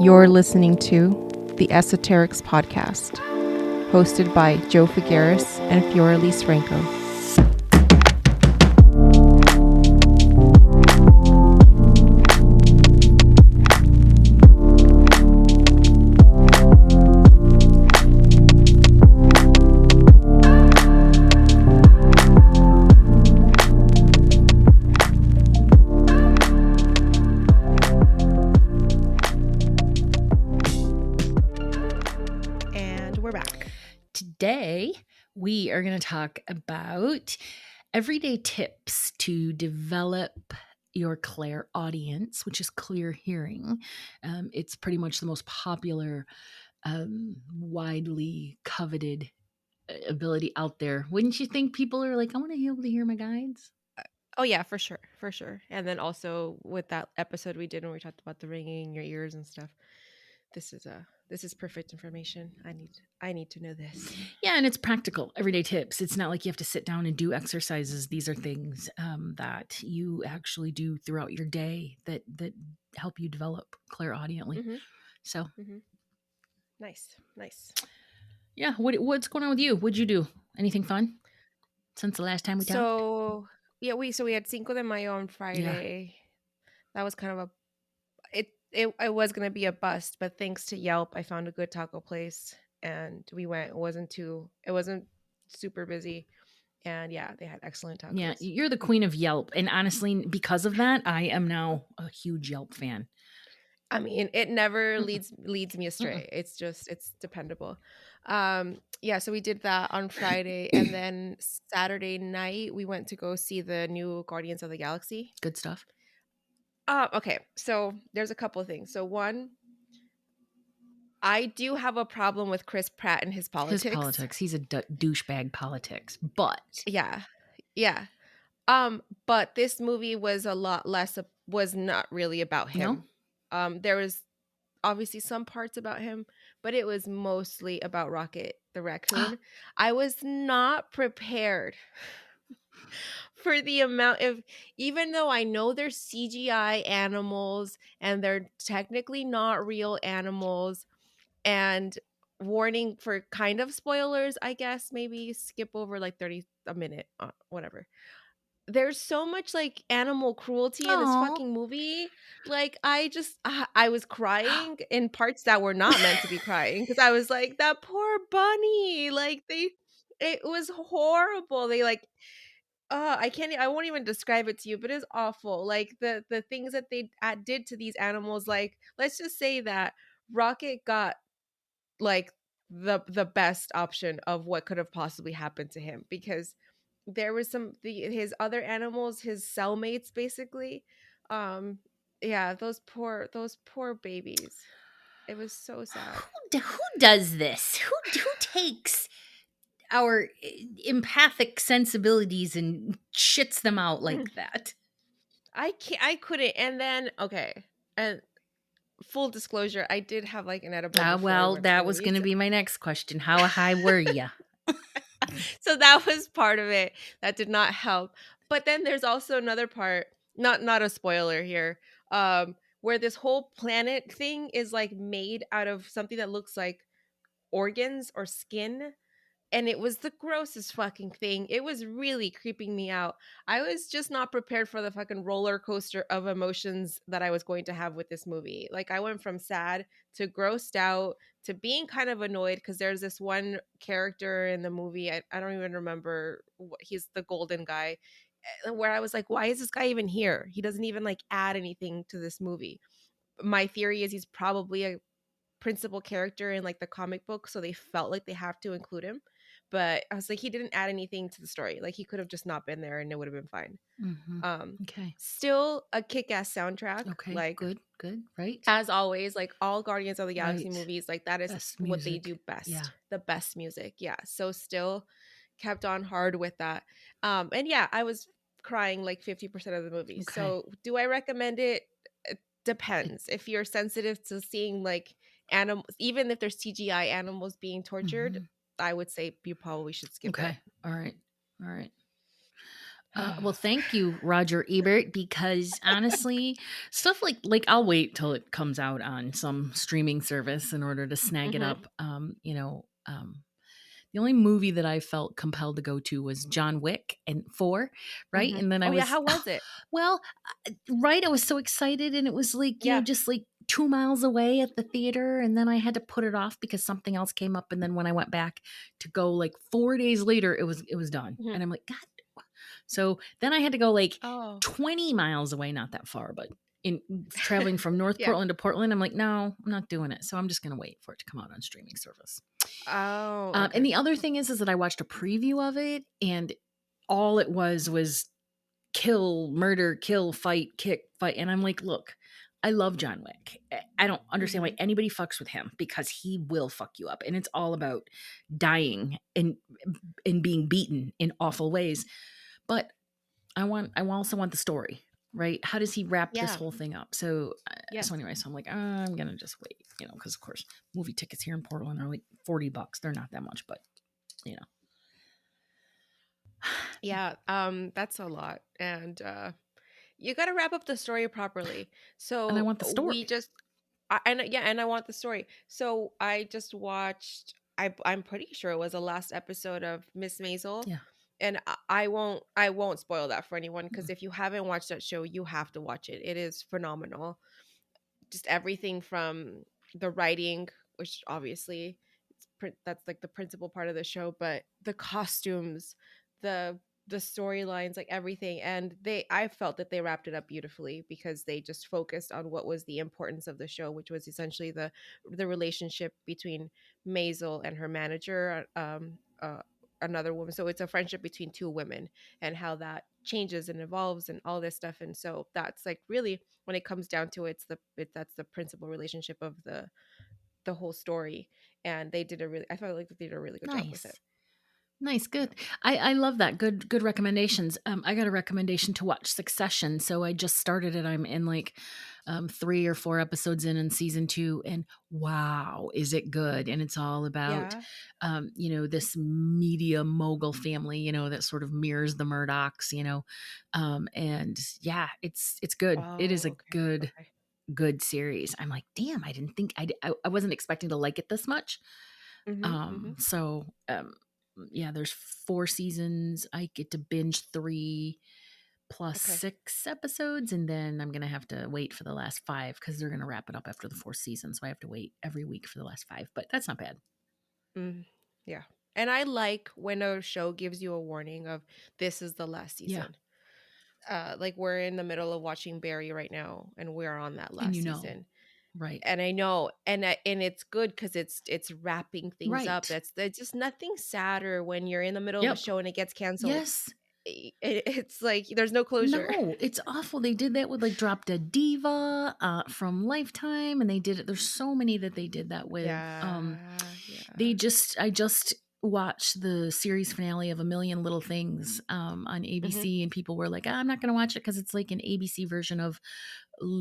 You're listening to the Esoterics Podcast, hosted by Jo Figueres and Fioraliz Franco. Today, we are going to talk about everyday tips to develop your clairaudience, which is clear hearing. It's pretty much the most popular, widely coveted ability out there. Wouldn't you think people are like, I want to be able to hear my guides? Oh yeah, for sure, for sure. And then also with that episode we did when we talked about the ringing in your ears and stuff, this is perfect information. I need to know this. Yeah, and it's practical, everyday tips. It's not like you have to sit down and do exercises. These are things that you actually do throughout your day that help you develop clairaudiently. Mm-hmm. So, Mm-hmm. Nice. yeah, what's going on with you? What'd you do? Anything fun since the last time we talked? So yeah, we had Cinco de Mayo on Yeah. Friday. That was kind of a it was gonna be a bust, but thanks to Yelp, I found a good taco place and we went. It wasn't super busy, and yeah, they had excellent Yeah, tacos. you're the queen of Yelp. And honestly, because of that, I am now a huge Yelp fan. I mean, it never Mm-mm, leads me mm-mm. astray. It's dependable. Yeah, so we did that on Friday, and then Saturday night we went to go see the new Guardians of the Galaxy. Good stuff. Okay, so there's a couple of things. So one, I do have a problem with Chris Pratt and his His politics. politics. He's a douchebag politics. But Yeah, yeah. But this movie was a lot less. Was not really about no, him. There was obviously some parts about him, but it was mostly about Rocket the raccoon. I was not prepared for the amount of, even though I know they're CGI animals and they're technically not real animals, and warning for kind of spoilers, I guess, maybe skip over like 30 a minute, whatever. There's so much like animal cruelty in this oh, fucking movie. Like I was crying in parts that were not meant to be crying because I was like, that poor bunny. Like it was horrible. They like I won't even describe it to you, but it's awful. Like the things that they did to these animals. Like let's just say that Rocket got like the best option of what could have possibly happened to him, because there was his other animals, his cellmates basically. um yeah, those poor babies. It was so sad. who does this? Who takes our empathic sensibilities and shits them out like that? I couldn't. And then okay, and full disclosure, I did have like an edible before we Well, went to the that was movie, going to be my next question. How high were you? so that was part of it that did not help. But then there's also another part, not a spoiler here, where this whole planet thing is like made out of something that looks like organs or skin, and it was the grossest fucking thing. It was really creeping me out. I was just not prepared for the fucking roller coaster of emotions that I was going to have with this movie. Like I went from sad to grossed out to being kind of annoyed because there's this one character in the movie, I don't even remember he's the golden guy, where I was like, why is this guy even here? He doesn't even like add anything to this movie. My theory is he's probably a principal character in like the comic book, so they felt like they have to include him. But I was like, he didn't add anything to the story. Like he could have just not been there and it would have been fine. Mm-hmm. um Okay. Still a kick-ass soundtrack. Okay. Like Good. Right. as always, like all Guardians of the Galaxy Right. movies, like that is Best what they music. do Yeah. best. The best music. Yeah, so still kept on hard with that. And yeah, I was crying like 50% of the movie. Okay. So do I recommend it? It depends. If you're sensitive to seeing like animals, even if there's CGI animals being tortured, Mhm. I would say you probably should skip it. Okay. All right. Well, thank you, Roger Ebert, because honestly, stuff like I'll wait till it comes out on some streaming service in order to snag it Mhm. up. The only movie that I felt compelled to go to was John Wick and 4, right? Mhm. And then I Oh yeah, was how was it? well, right, I was so excited and it was like, Yeah. just like 2 miles away at the theater, and then I had to put it off because something else came up, and then when I went back to go like 4 days later, it was done. Mhm. And I'm like, God. So then I had to go like Oh. 20 miles away, not that far, but in traveling from North Yeah. Portland to Portland, I'm like, no, I'm not doing it. So I'm just going to wait for it to come out on streaming service. Oh, And okay. the other thing is that I watched a preview of it, and all it was kill, murder, kill, fight, kick, fight. And I'm like, look, I love John Wick. I don't understand why Mhm. anybody fucks with him, because he will fuck you up. And it's all about dying and being beaten in awful ways. But I also want the story, right? How does he wrap this Yeah. whole thing up? So Yes. anyway, so I'm like, I'm gonna just wait, because of course movie tickets here in Portland are like $40. They're not that much, but you know. Yeah. That's a lot. And you got to wrap up the story properly. And I So want the we story. just and yeah, and I want the story. So I just watched I'm pretty sure it was the last episode of Miss Maisel. Yeah. And I won't spoil that for anyone, Mm. because if you haven't watched that show, you have to watch it. It is phenomenal. Just everything from the writing, which obviously that's like the principal part of the show, but the costumes, the the storylines, like everything. And I felt that they wrapped it up beautifully, because they just focused on what was the importance of the show, which was essentially the relationship between Maisel and her manager, another woman. So it's a friendship between two women, and how that changes and evolves and all this stuff. And so that's like really, when it comes down to it, that's the principal relationship of the whole story. And I felt like they did a really good job with it. Nice, Yeah. good. I love that. Good recommendations. I got a recommendation to watch Succession, so I just started it. I'm in like 3 or 4 episodes in season 2, and wow, is it good? And it's all about Yeah. this media mogul family, that sort of mirrors the Murdochs. And yeah, it's good. It is Oh, a okay. good Okay. good series. I'm like, damn, I didn't think I wasn't expecting to like it this much. Mhm. Mhm. So yeah, there's 4 seasons. I get to binge 3 plus Okay. 6 episodes, and then I'm gonna have to wait for the last 5 because they're gonna wrap it up after the 4th season. So I have to wait every week for the last 5, but that's not bad. Mm. Yeah. And I like when a show gives you a warning of, this is the last Yeah, season. Like we're in the middle of watching Barry right now, and we're on that and last season. right, And I know, and it's good because it's wrapping things up. right, That's just nothing sadder when you're in the middle of a yep, show and it gets canceled. yes. It's like there's no closure. No, it's awful. They did that with like Drop Dead Diva from Lifetime, and they did it. There's so many that they did that with. Yeah, yeah. I just watched the series finale of A Million Little Things on Hmm. ABC, and people were like, I'm not going to watch it because it's like an ABC version of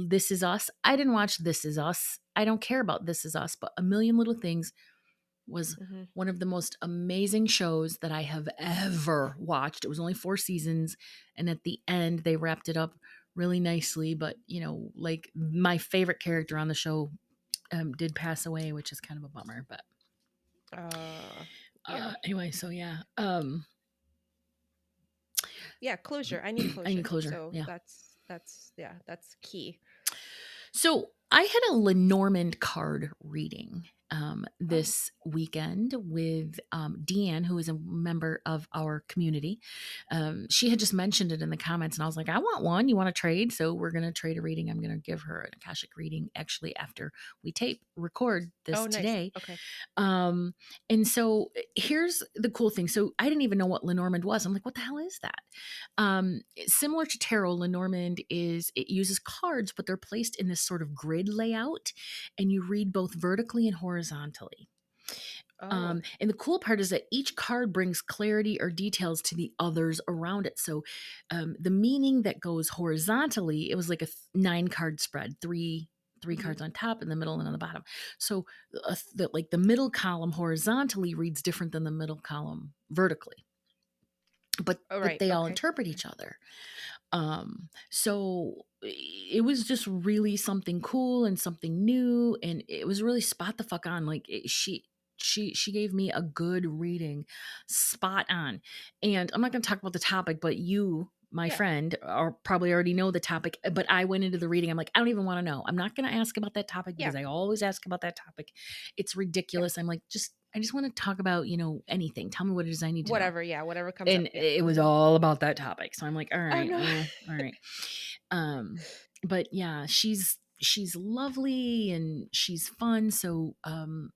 This Is Us. I didn't watch This Is Us. I don't care about This Is Us, but A Million Little Things was Hmm. one of the most amazing shows that I have ever watched. It was only 4 seasons, and at the end they wrapped it up really nicely, but like my favorite character on the show did pass away, which is kind of a bummer, but Uh, yeah, anyway, so yeah. yeah. Closure. I need I need closure. closure. So Yeah. that's key. So I had a Lenormand Card reading Oh. this weekend with Deanne, who is a member of our community. She had just mentioned it in the comments, and I was like, I want one. You want to trade? So we're going to trade a reading. I'm going to give her an Akashic reading actually after we record this Oh, nice. today. Okay. And so here's the cool thing. So I didn't even know what Lenormand was. I'm like, what the hell is that? Similar to tarot, Lenormand it uses cards, but they're placed in this sort of grid layout, and you read both vertically and horizontally. Oh. And the cool part is that each card brings clarity or details to the others around it. So the meaning that goes horizontally, it was like a 9-card spread, three Hmm. cards on top, in the middle, and on the bottom. So the middle column horizontally reads different than the middle column vertically. but Oh, but right. they all Okay. interpret each other. So it was just really something cool and something new, and it was really spot the fuck on. Like she gave me a good reading, spot on. And I'm not going to talk about the topic, but you, my Yeah. friend, are probably already know the topic. But I went into the reading, I'm like, I don't even want to know. I'm not going to ask about that topic Yeah. because I always ask about that topic. It's Yeah. ridiculous. I'm like, I just want to talk about, anything. Tell me what it is I need to know. Whatever. Yeah. Whatever comes up. And Yeah. it was all about that topic. So I'm like, all Oh right, no. well, all right. But yeah, she's lovely and she's fun. So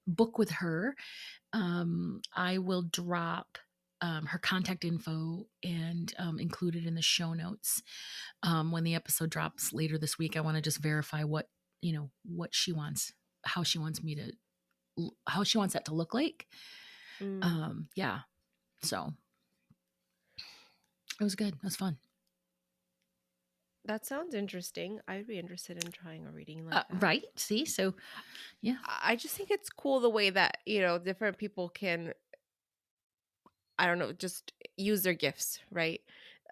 book with her. I will drop her contact info and include it in the show notes. When the episode drops later this week, I want to just verify what she wants, how she wants me to, how she wants that to look like. Yeah. So it was good. It was fun. That sounds interesting. I'd be interested in trying a reading like that. Right. See, so yeah. I just think it's cool the way that, different people can, I don't know, just use their gifts, right?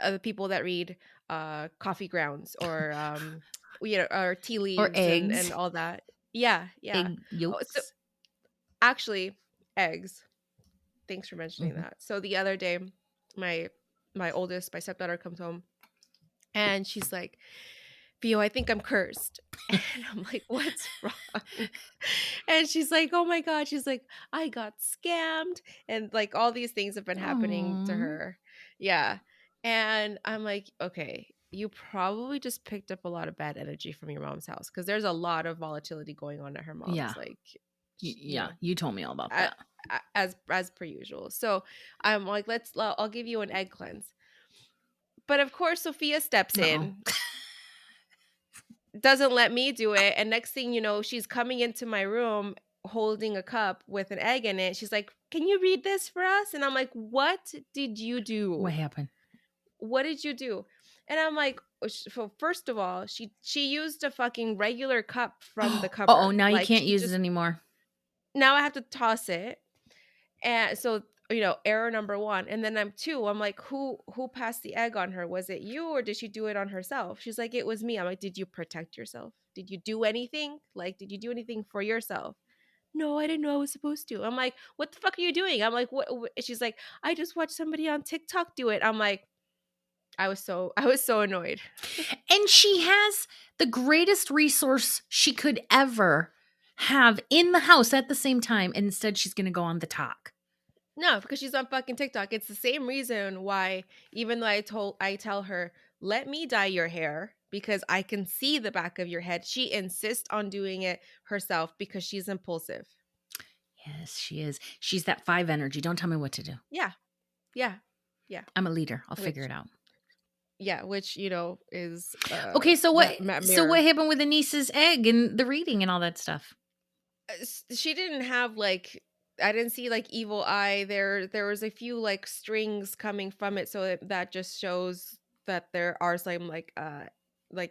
The people that read coffee grounds or or tea Or leaves and eggs, all that. Yeah, yeah. egg Oh, so yolks. actually, eggs. Thanks for mentioning Hmm. that. So the other day, my my stepdaughter comes home and she's like, Fio, I think I'm cursed. And I'm like, what's wrong? And she's like, oh my God. She's like, I got scammed. And like all these things have been happening to Oh, her. Yeah. And I'm like, okay, you probably just picked up a lot of bad energy from your mom's house because there's a lot of volatility going on at her yeah, mom's, like, yeah. You told me all about a- that. as per usual. So I'm like, I'll give you an egg cleanse. But of course, Sophia steps Uh-oh. in, doesn't let me do it, and next thing you know, she's coming into my room holding a cup with an egg in it. She's like, "Can you read this for us?" And I'm like, "What did you What do? happened? What did you do?" And I'm like, so first of all, she used a fucking regular cup from the Oh, cupboard. now you Like can't she use it just anymore. now I have to toss it. And so, error number one. And then I'm like, who passed the egg on her? Was it you or did she do it on herself? She's like, it was me. I'm like, did you protect yourself? Did you do anything? Like, did you do anything for yourself? No, I didn't know I was supposed to. I'm like, what the fuck are you doing? I'm like, what? She's like, I just watched somebody on TikTok do it. I'm like, I was so annoyed. And she has the greatest resource she could ever have in the house at the same time. And instead, she's going to go on the talk. No, because she's on fucking TikTok. It's the same reason why, even though I tell her, let me dye your hair because I can see the back of your head. She insists on doing it herself because she's impulsive. Yes, she is. She's that 5 energy. Don't tell me what to do. Yeah. Yeah. Yeah. I'm a leader. I'll figure Which it out. yeah, which, is Okay, so what? that So what mirror. happened with the niece's egg and the reading and all that stuff? She didn't have like, I didn't see like evil eye. There was a few like strings coming from it, so that just shows that there are some like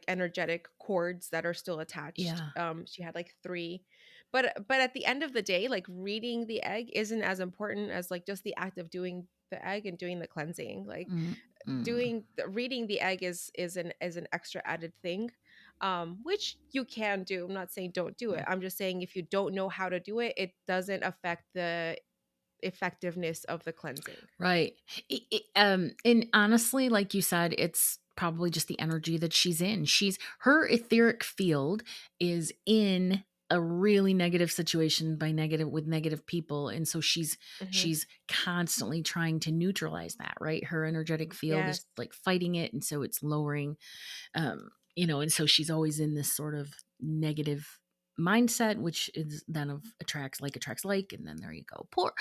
energetic cords that are still attached. Yeah. She had like 3. But at the end of the day, like reading the egg isn't as important as like just the act of doing the egg and doing the cleansing. Like Mm-mm. reading the egg is an extra added thing, which you can do. I'm not saying don't do it. I'm just saying if you don't know how to do it, it doesn't affect the effectiveness of the cleansing. Right. And honestly, like you said, it's probably just the energy that she's in. Her etheric field is in a really negative situation with negative people, and so Hmm. she's constantly trying to neutralize that, right? Her energetic field is Yes. like fighting it, and so it's lowering, and so she's always in this sort of negative mindset, which is then of attracts like, and then there you go. Poor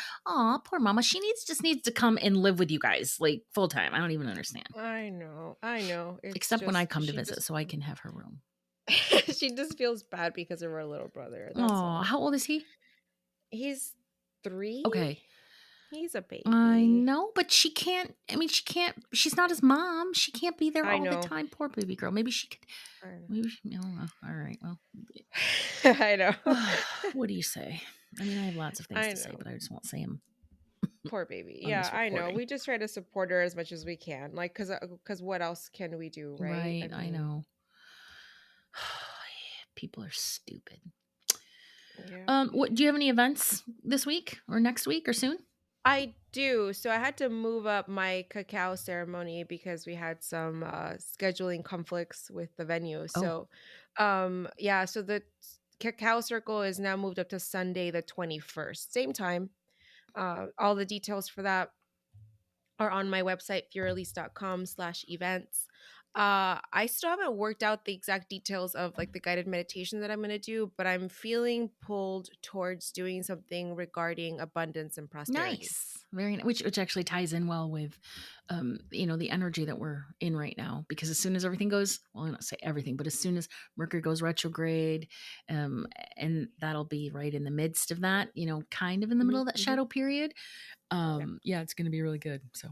mama. She just needs to come and live with you guys like full time. I don't even understand. I know. It's Except when I just come to visit, so I can have her room. she just feels bad because of her little brother. That's Oh, all. how old is he? He's 3. Okay. He's a I baby. know, but she can't, she's not his mom. She can't be there I all the know. time. Poor baby girl. Maybe she could, I know. I don't know. All right. Well, I know. what do you say? I mean, I have lots of things I to say, know. but I just won't say them. Poor baby. on Yeah, this I know. recording. We just try to support her as much as we can. Like, cause what else can we do, right? Right, I I mean, know. People are stupid. yeah. What do you have any events this week or next week or soon? I do. So I had to move up my cacao ceremony because we had some scheduling conflicts with the venue. Oh, So yeah, so the cacao circle is now moved up to Sunday the 21st. Same time. All the details for that are on my website, fioraliz.com/events. I still haven't worked out the exact details of like the guided meditation that I'm going to do, but I'm feeling pulled towards doing something regarding abundance and prosperity. nice. Very which actually ties in well with the energy that we're in right now, because as soon as everything goes, well, I don't say everything, but as soon as Mercury goes retrograde, and that'll be right in the midst of that, kind of in the middle of that Hmm. shadow period. Yeah. Yeah, it's going to be really good. So,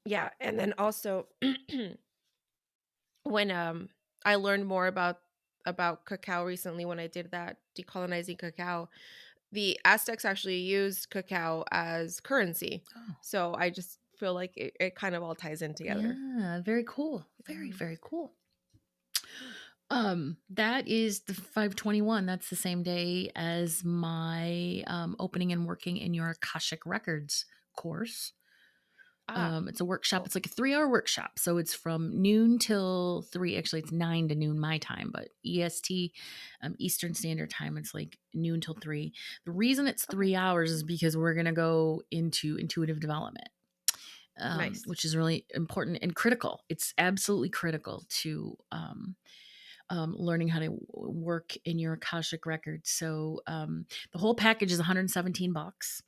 Yeah. And then also when I learned more about cacao recently when I did that decolonizing cacao, the Aztecs actually used cacao as currency. oh, So I just feel like it kind of all ties in together. yeah, very cool. Very, Mhm. very cool. That is the 521. That's the same day as my opening and working in your Akashic Records course. Ah, It's a workshop. cool. It's like a 3-hour workshop. So it's from noon till 3. Actually, it's 9 to noon my time, but EST, Eastern Standard Time, it's like noon till 3. The reason it's Okay. 3 hours is because we're going to go into intuitive development, Nice. which is really important and critical. It's absolutely critical to learning how to work in your Akashic records. So the whole package is $117,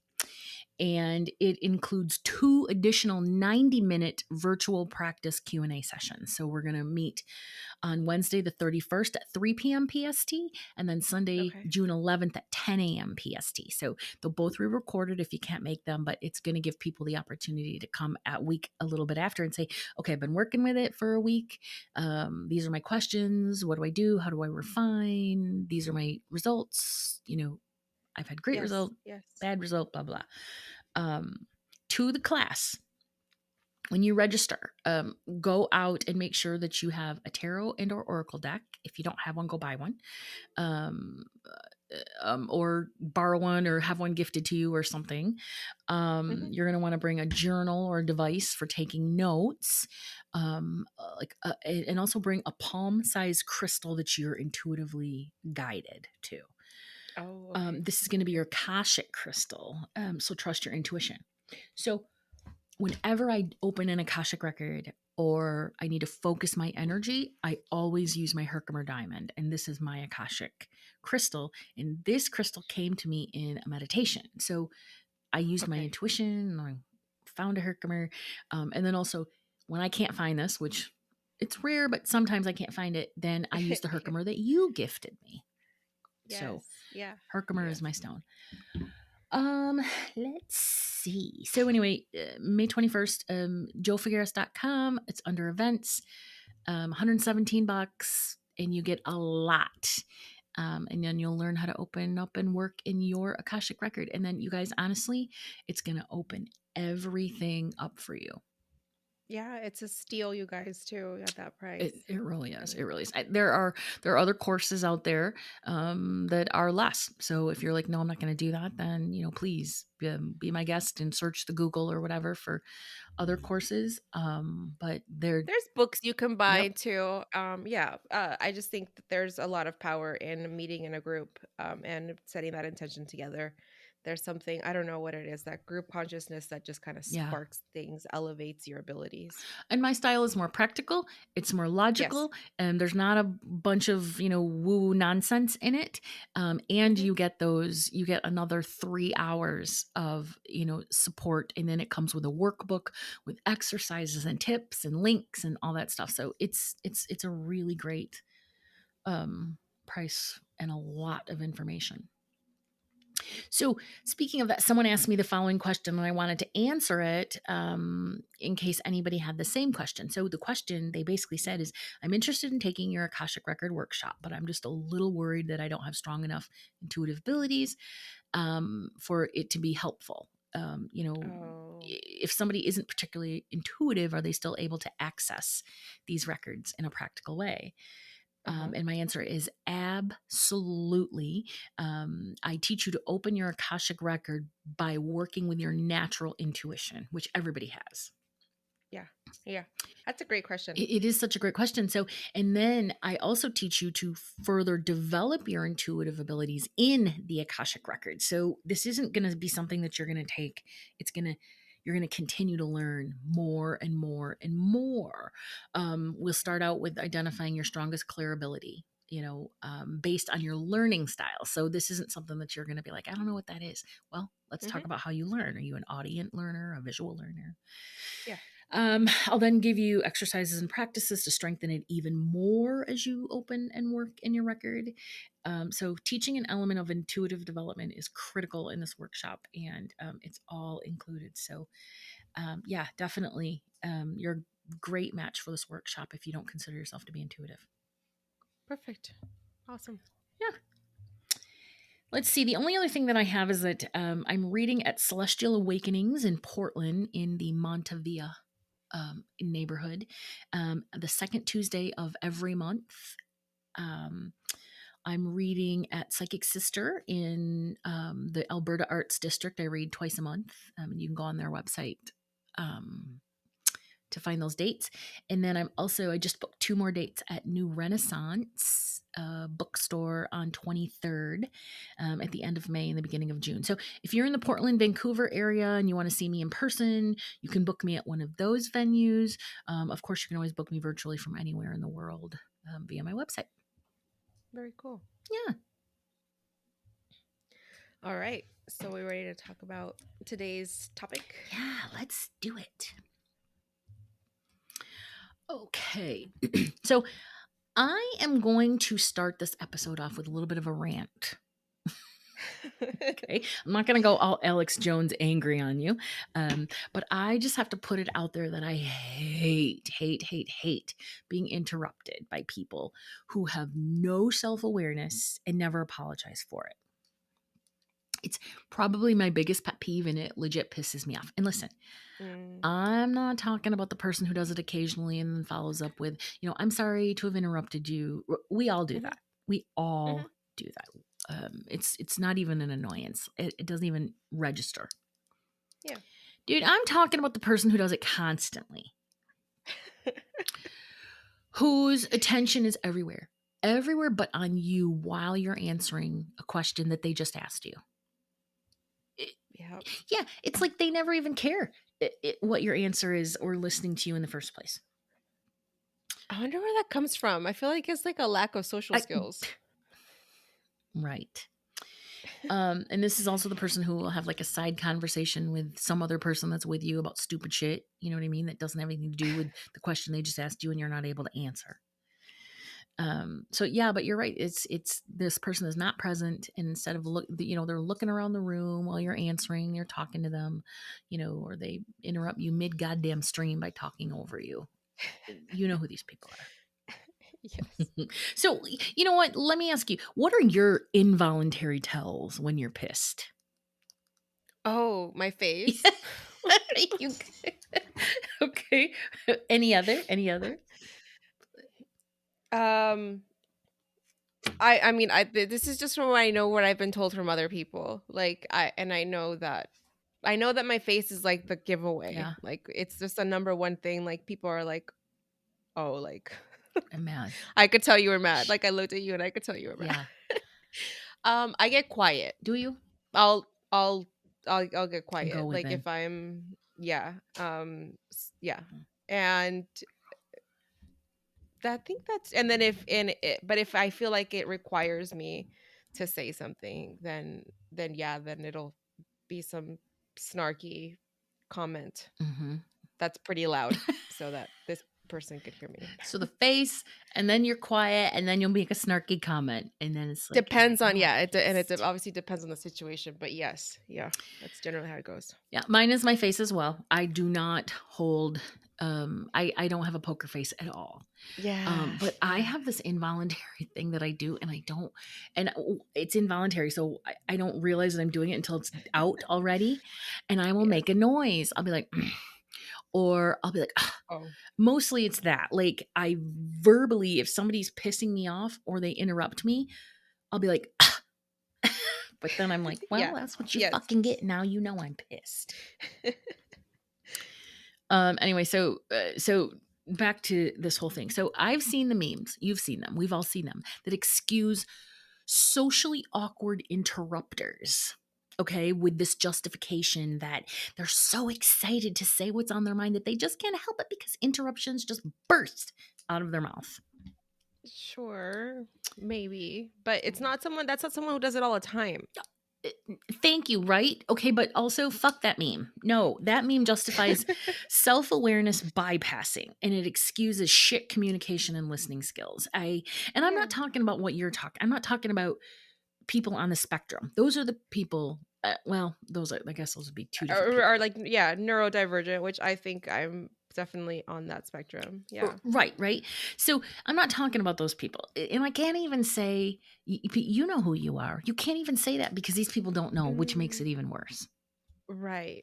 and it includes 2 additional 90-minute virtual practice Q&A sessions. So we're going to meet on Wednesday the 31st at 3 p.m. PST, and then Sunday, Okay. June 11th at 10 a.m. PST. So they'll both be recorded if you can't make them, but it's going to give people the opportunity to come at week a little bit after and say, okay, I've been working with it for a week. These are my questions. What do I do? How do I refine? These are my results. I've had great Yes. result, Yes. bad result, blah, blah. To the class, when you register, go out and make sure that you have a tarot and or oracle deck. If you don't have one, go buy one, um, or borrow one or have one gifted to you or something. Hmm. You're going to want to bring a journal or device for taking notes, and also bring a palm-sized crystal that you're intuitively guided to. Oh, okay. This is going to be your Akashic crystal, so trust your intuition. So whenever I open an Akashic record or I need to focus my energy, I always use my Herkimer diamond. And this is my Akashic crystal. And this crystal came to me in a meditation. So I used my Okay. intuition, I found a Herkimer. And then also, when I can't find this, which it's rare, but sometimes I can't find it, then I use the Herkimer that you gifted me. Yes. So Yeah. Herkimer Yes. is my stone. Let's see. So anyway, May 21st, joefigueras.com. It's under events, $117, and you get a lot. And then you'll learn how to open up and work in your Akashic record. And then you guys, honestly, it's going to open everything up for you. Yeah, it's a steal, you guys, too, at that price. It really is. And It really is. There are other courses out there that are less. So if you're like, no, I'm not going to do that, then please be my guest and search the Google or whatever for other courses. But they're there's books you can buy yep, too. Yeah. I just think that there's a lot of power in meeting in a group, and setting that intention together. There's something, I don't know what it is, that group consciousness that just kind of yeah. sparks things, elevates your abilities. And my style is more practical. It's more Yes. logical, and there's not a bunch of woo nonsense in it. And Hmm. you get another 3 hours of support, and then it comes with a workbook with exercises and tips and links and all that stuff. So it's a really great price and a lot of information. So, speaking of that, someone asked me the following question, and I wanted to answer it in case anybody had the same question. So, the question they basically said is, I'm interested in taking your Akashic Record workshop, but I'm just a little worried that I don't have strong enough intuitive abilities for it to be helpful. Oh. if somebody isn't particularly intuitive, are they still able to access these records in a practical way? And my answer is absolutely. I teach you to open your Akashic record by working with your natural intuition, which everybody has. Yeah. That's a great question. It is such a great question. So, and then I also teach you to further develop your intuitive abilities in the Akashic record. So this isn't going to be something that you're going to take. You're going to continue to learn more and more and more. We'll start out with identifying your strongest clear ability, based on your learning style. So this isn't something that you're going to be like, I don't know what that is. Well, let's talk about how you learn. Are you an audient learner, a visual learner? Yeah. I'll then give you exercises and practices to strengthen it even more as you open and work in your record. So teaching an element of intuitive development is critical in this workshop, and it's all included. So yeah, definitely you're a great match for this workshop if you don't consider yourself to be intuitive. Perfect. Awesome. Yeah. Let's see. The only other thing that I have is that I'm reading at Celestial Awakenings in Portland in the hot.The neighborhood, the second Tuesday of every month. I'm reading at Psychic Sister in the Alberta Arts District. I read twice a month. You can go on their website to find those dates. And then I just booked 2 more dates at New Renaissance bookstore on 23rd at the end of May and the beginning of June. So if you're in the Portland, Vancouver area and you want to see me in person, you can book me at one of those venues. Of course, you can always book me virtually from anywhere in the world via my website. Very cool. Yeah. All right. So we're ready to talk about today's topic? Yeah, let's do it. Okay. So I am going to start this episode off with a little bit of a rant. Okay. I'm not going to go all Alex Jones angry on you. But I just have to put it out there that I hate being interrupted by people who have no self-awareness and never apologize for it. It's probably my biggest pet peeve, and it legit pisses me off. And listen, I'm not talking about the person who does it occasionally and then follows up with, I'm sorry to have interrupted you. We all do that. We all do that. It's not even an annoyance. It doesn't even register. Yeah. Dude, I'm talking about the person who does it constantly. Whose attention is everywhere but on you while you're answering a question that they just asked you. Yeah, it's like they never even care what your answer is or listening to you in the first place. I wonder where that comes from. I feel like it's like a lack of social skills. Right. And this is also the person who will have like a side conversation with some other person that's with you about stupid shit. You know what I mean? That doesn't have anything to do with the question they just asked you and you're not able to answer. So yeah, but you're right. It's this person is not present, and instead of they're looking around the room while you're answering, you're talking to them, or they interrupt you mid goddamn stream by talking over you. You know who these people are. Yes. So, you know what? Let me ask you, what are your involuntary tells when you're pissed? Oh, my face. Okay. Any other? I mean, this is just from what I know, what I've been told from other people. Like, I know that my face is like the giveaway. Yeah. Like, it's just a number one thing. Like, people are like, oh, like, I'm mad. I could tell you were mad. Like, I looked at you and I could tell you were mad. Yeah. I get quiet. Do you? I'll get quiet. Go like within. if I'm and I think that's, and then but if I feel like it requires me to say something, then it'll be some snarky comment that's pretty loud, so that this person could hear me. So the face, and then you're quiet, and then you'll make a snarky comment, and then it's like Depends on, "Oh, yeah, I'm and it pissed." obviously depends on the situation, but yes, yeah, that's generally how it goes. Yeah, mine is my face as well. I do not hold. I don't have a poker face at all. Yeah, But I have this involuntary thing that I do, and I don't, and it's involuntary, so I don't realize that I'm doing it until it's out already, and I will Yeah. make a noise. I'll be like, or I'll be like, Oh, mostly it's that. Like I verbally, if somebody's pissing me off or they interrupt me, I'll be like, but then I'm like, well, yeah, that's what you yes. fucking get. Now you know I'm pissed. Anyway, so back to this whole thing. So I've seen the memes. You've seen them. We've all seen them that excuse socially awkward interrupters. Okay, with this justification that they're so excited to say what's on their mind that they just can't help it because interruptions just burst out of their mouth. Sure, maybe, but it's not someone. That's not someone who does it all the time. Thank you, right? Okay, but also fuck that meme. No, that meme justifies self-awareness bypassing and it excuses shit communication and listening skills. I'm Yeah. not talking about what you're talking. I'm not talking about people on the spectrum. Those are the people well, those are I guess those would be two different people. Or like, yeah, neurodivergent, which I think I'm definitely on that spectrum. Yeah. Right. So I'm not talking about those people. And I can't even say, you know who you are. You can't even say that because these people don't know, which makes it even worse. Right.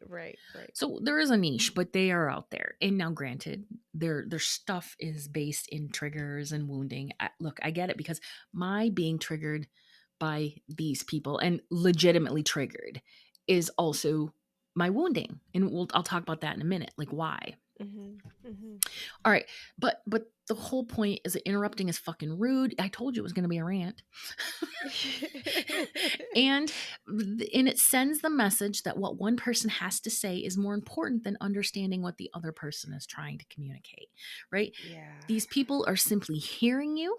So there is a niche, but they are out there. And now granted, their stuff is based in triggers and wounding. Look, I get it because my being triggered by these people and legitimately triggered is also my wounding. And I'll talk about that in a minute. Like why? All right, but the whole point is that interrupting is fucking rude. I told you it was going to be a rant. and it sends the message that what one person has to say is more important than understanding what the other person is trying to communicate, right? Yeah. These people are simply hearing you,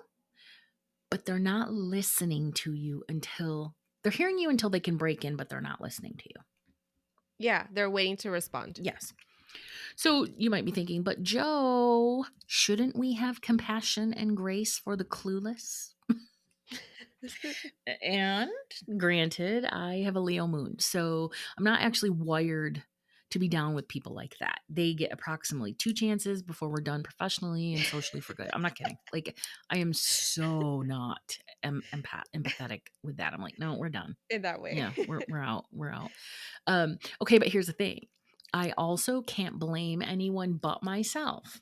but they're not listening to you until they're hearing you until they can break in, but they're not listening to you. Yeah, they're waiting to respond. Yes. So you might be thinking, but Jo, shouldn't we have compassion and grace for the clueless? And granted, I have a Leo moon, so I'm not actually wired to be down with people like that. They get approximately 2 chances before we're done professionally and socially for good. I'm not kidding. Like, I am so not empathetic with that. I'm like, no, we're done. In that way. Yeah, we're out. We're out. Okay, but here's the thing. I also can't blame anyone but myself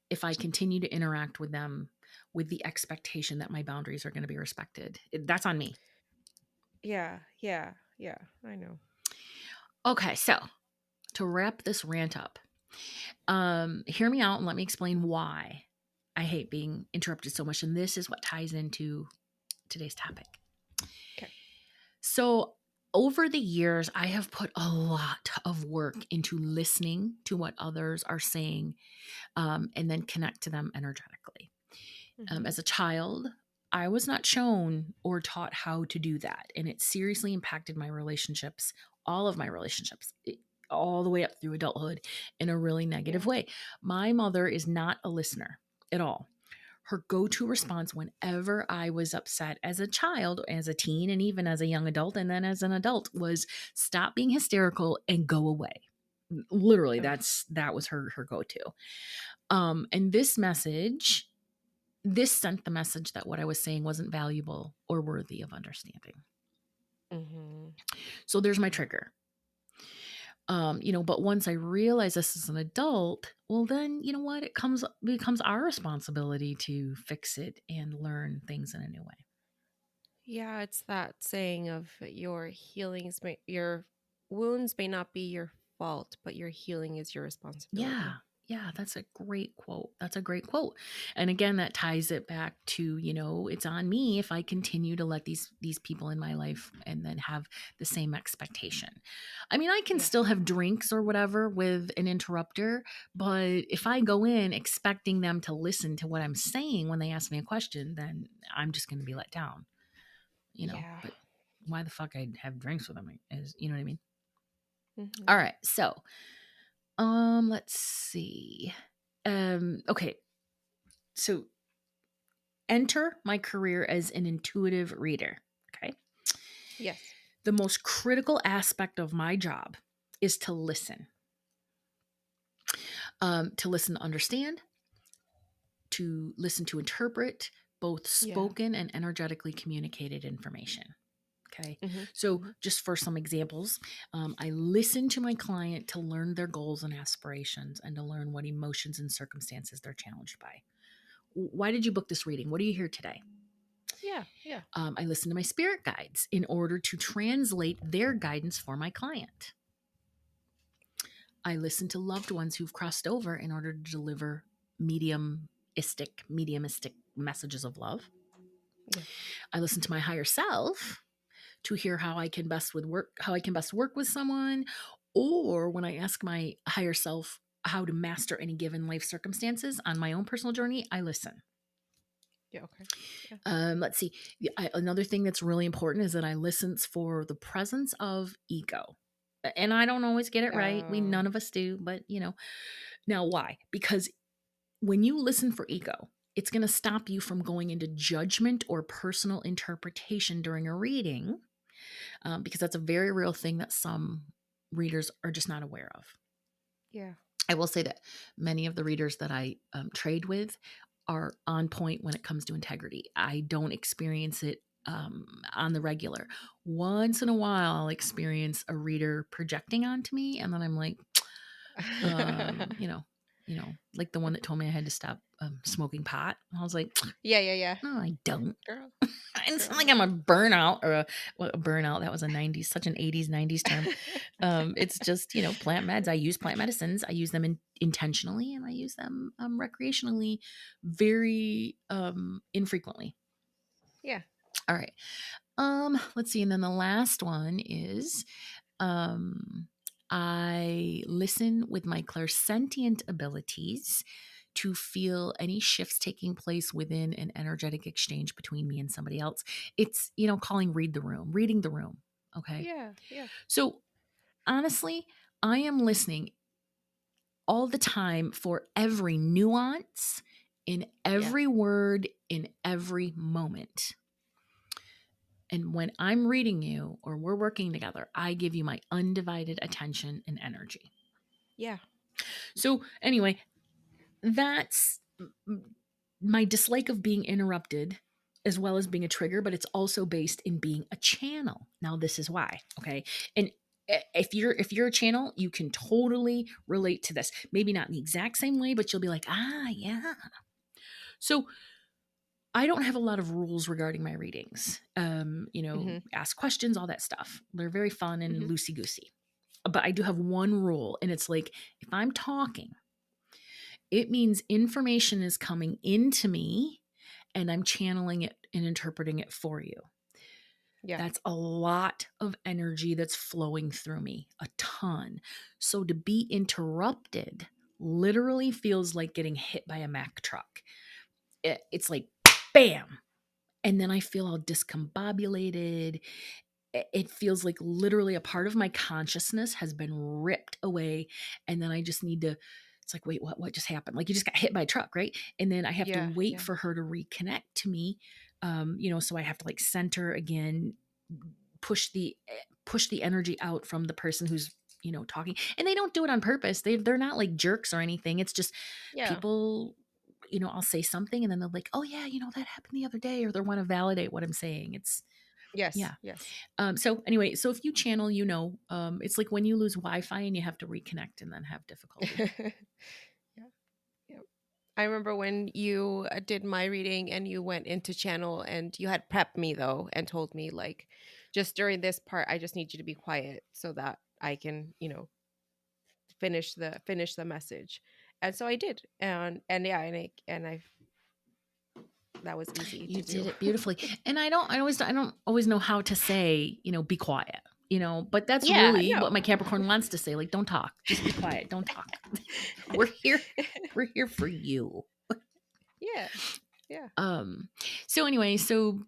if I continue to interact with them with the expectation that my boundaries are going to be respected. That's on me. Yeah. I know. Okay, so to wrap this rant up, hear me out and let me explain why I hate being interrupted so much. And this is what ties into today's topic. Okay. So over the years, I have put a lot of work into listening to what others are saying and then connect to them energetically. As a child, I was not shown or taught how to do that. And it seriously impacted my relationships, all of my relationships, all the way up through adulthood in a really negative way. My mother is not a listener at all. Her go-to response whenever I was upset as a child, as a teen, and even as a young adult, and then as an adult was stop being hysterical and go away. Literally, that was her go-to. And this sent the message that what I was saying wasn't valuable or worthy of understanding. So there's my trigger. But once I realize this as an adult, well, then you know what? It becomes our responsibility to fix it and learn things in a new way. Yeah, it's that saying of your wounds may not be your fault, but your healing is your responsibility. Yeah, that's a great quote. And again, that ties it back to, it's on me if I continue to let these people in my life and then have the same expectation. I mean, I can still have drinks or whatever with an interrupter, but if I go in expecting them to listen to what I'm saying when they ask me a question, then I'm just going to be let down. But why the fuck I'd have drinks with them is, you know what I mean? All right, so let's see. Okay. So enter my career as an intuitive reader. Okay. Yes. The most critical aspect of my job is to listen. To listen to understand, to listen to interpret both Yeah. spoken and energetically communicated information. Okay. Mm-hmm. So, Mm-hmm. just for some examples, I listen to my client to learn their goals and aspirations and to learn what emotions and circumstances they're challenged by. Why did you book this reading? What are you here today? Yeah. Yeah. I listen to my spirit guides in order to translate their guidance for my client. I listen to loved ones who've crossed over in order to deliver mediumistic messages of love. Yeah. I listen to my higher self to hear how I can best work with someone, or when I ask my higher self how to master any given life circumstances on my own personal journey, I listen. Yeah. Okay. Yeah. Let's see. Another thing that's really important is that I listen for the presence of ego. And I don't always get it right. None of us do, but Now why? Because when you listen for ego, it's going to stop you from going into judgment or personal interpretation during a reading, because that's a very real thing that some readers are just not aware of. Yeah. I will say that many of the readers that I trade with are on point when it comes to integrity. I don't experience it on the regular. Once in a while, I'll experience a reader projecting onto me, and then I'm like, you know, like the one that told me I had to stop smoking pot. I was like, Yeah. no, I don't. Girl. It's not Girl. like I'm a burnout or a burnout. That was a 90s, such an 80s, 90s term. It's just, plant meds. I use plant medicines. I use them intentionally, and I use them recreationally very infrequently. Yeah. All right. Let's see. And then the last one is I listen with my clairsentient abilities to feel any shifts taking place within an energetic exchange between me and somebody else. It's, calling reading the room. Okay. Yeah. Yeah. So honestly, I am listening all the time for every nuance in every word in every moment. And when I'm reading you or we're working together, I give you my undivided attention and energy. Yeah. So anyway, that's my dislike of being interrupted as well as being a trigger, but it's also based in being a channel. Now, this is why, okay? And if you're a channel, you can totally relate to this. Maybe not in the exact same way, but you'll be like, yeah. So I don't have a lot of rules regarding my readings. Ask questions, all that stuff. They're very fun and loosey-goosey. But I do have one rule, and it's like, if I'm talking, it means information is coming into me and I'm channeling it and interpreting it for you. Yeah. That's a lot of energy that's flowing through me, a ton. So to be interrupted literally feels like getting hit by a Mack truck. It's like, bam. And then I feel all discombobulated. It feels like literally a part of my consciousness has been ripped away. And then I just need to, it's like, wait, what just happened? Like you just got hit by a truck, right? And then I have to wait for her to reconnect to me. So I have to like center again, push the energy out from the person who's, talking. And they don't do it on purpose. They're not like jerks or anything. It's just people, I'll say something and then they're like, oh yeah, that happened the other day, or they want to validate what I'm saying. It's, Yes. yeah. Yes. So anyway, so if you channel, it's like when you lose Wi-Fi and you have to reconnect and then have difficulty. Yeah. I remember when you did my reading and you went into channel and you had prepped me though and told me like, just during this part, I just need you to be quiet so that I can, finish the message. And so I did. And I that was easy You to do. did it beautifully. And I don't always know how to say, be quiet, but that's really what my Capricorn wants to say. Like, don't talk, just be quiet. Don't talk. We're here for you. Yeah. Yeah. So anyway, so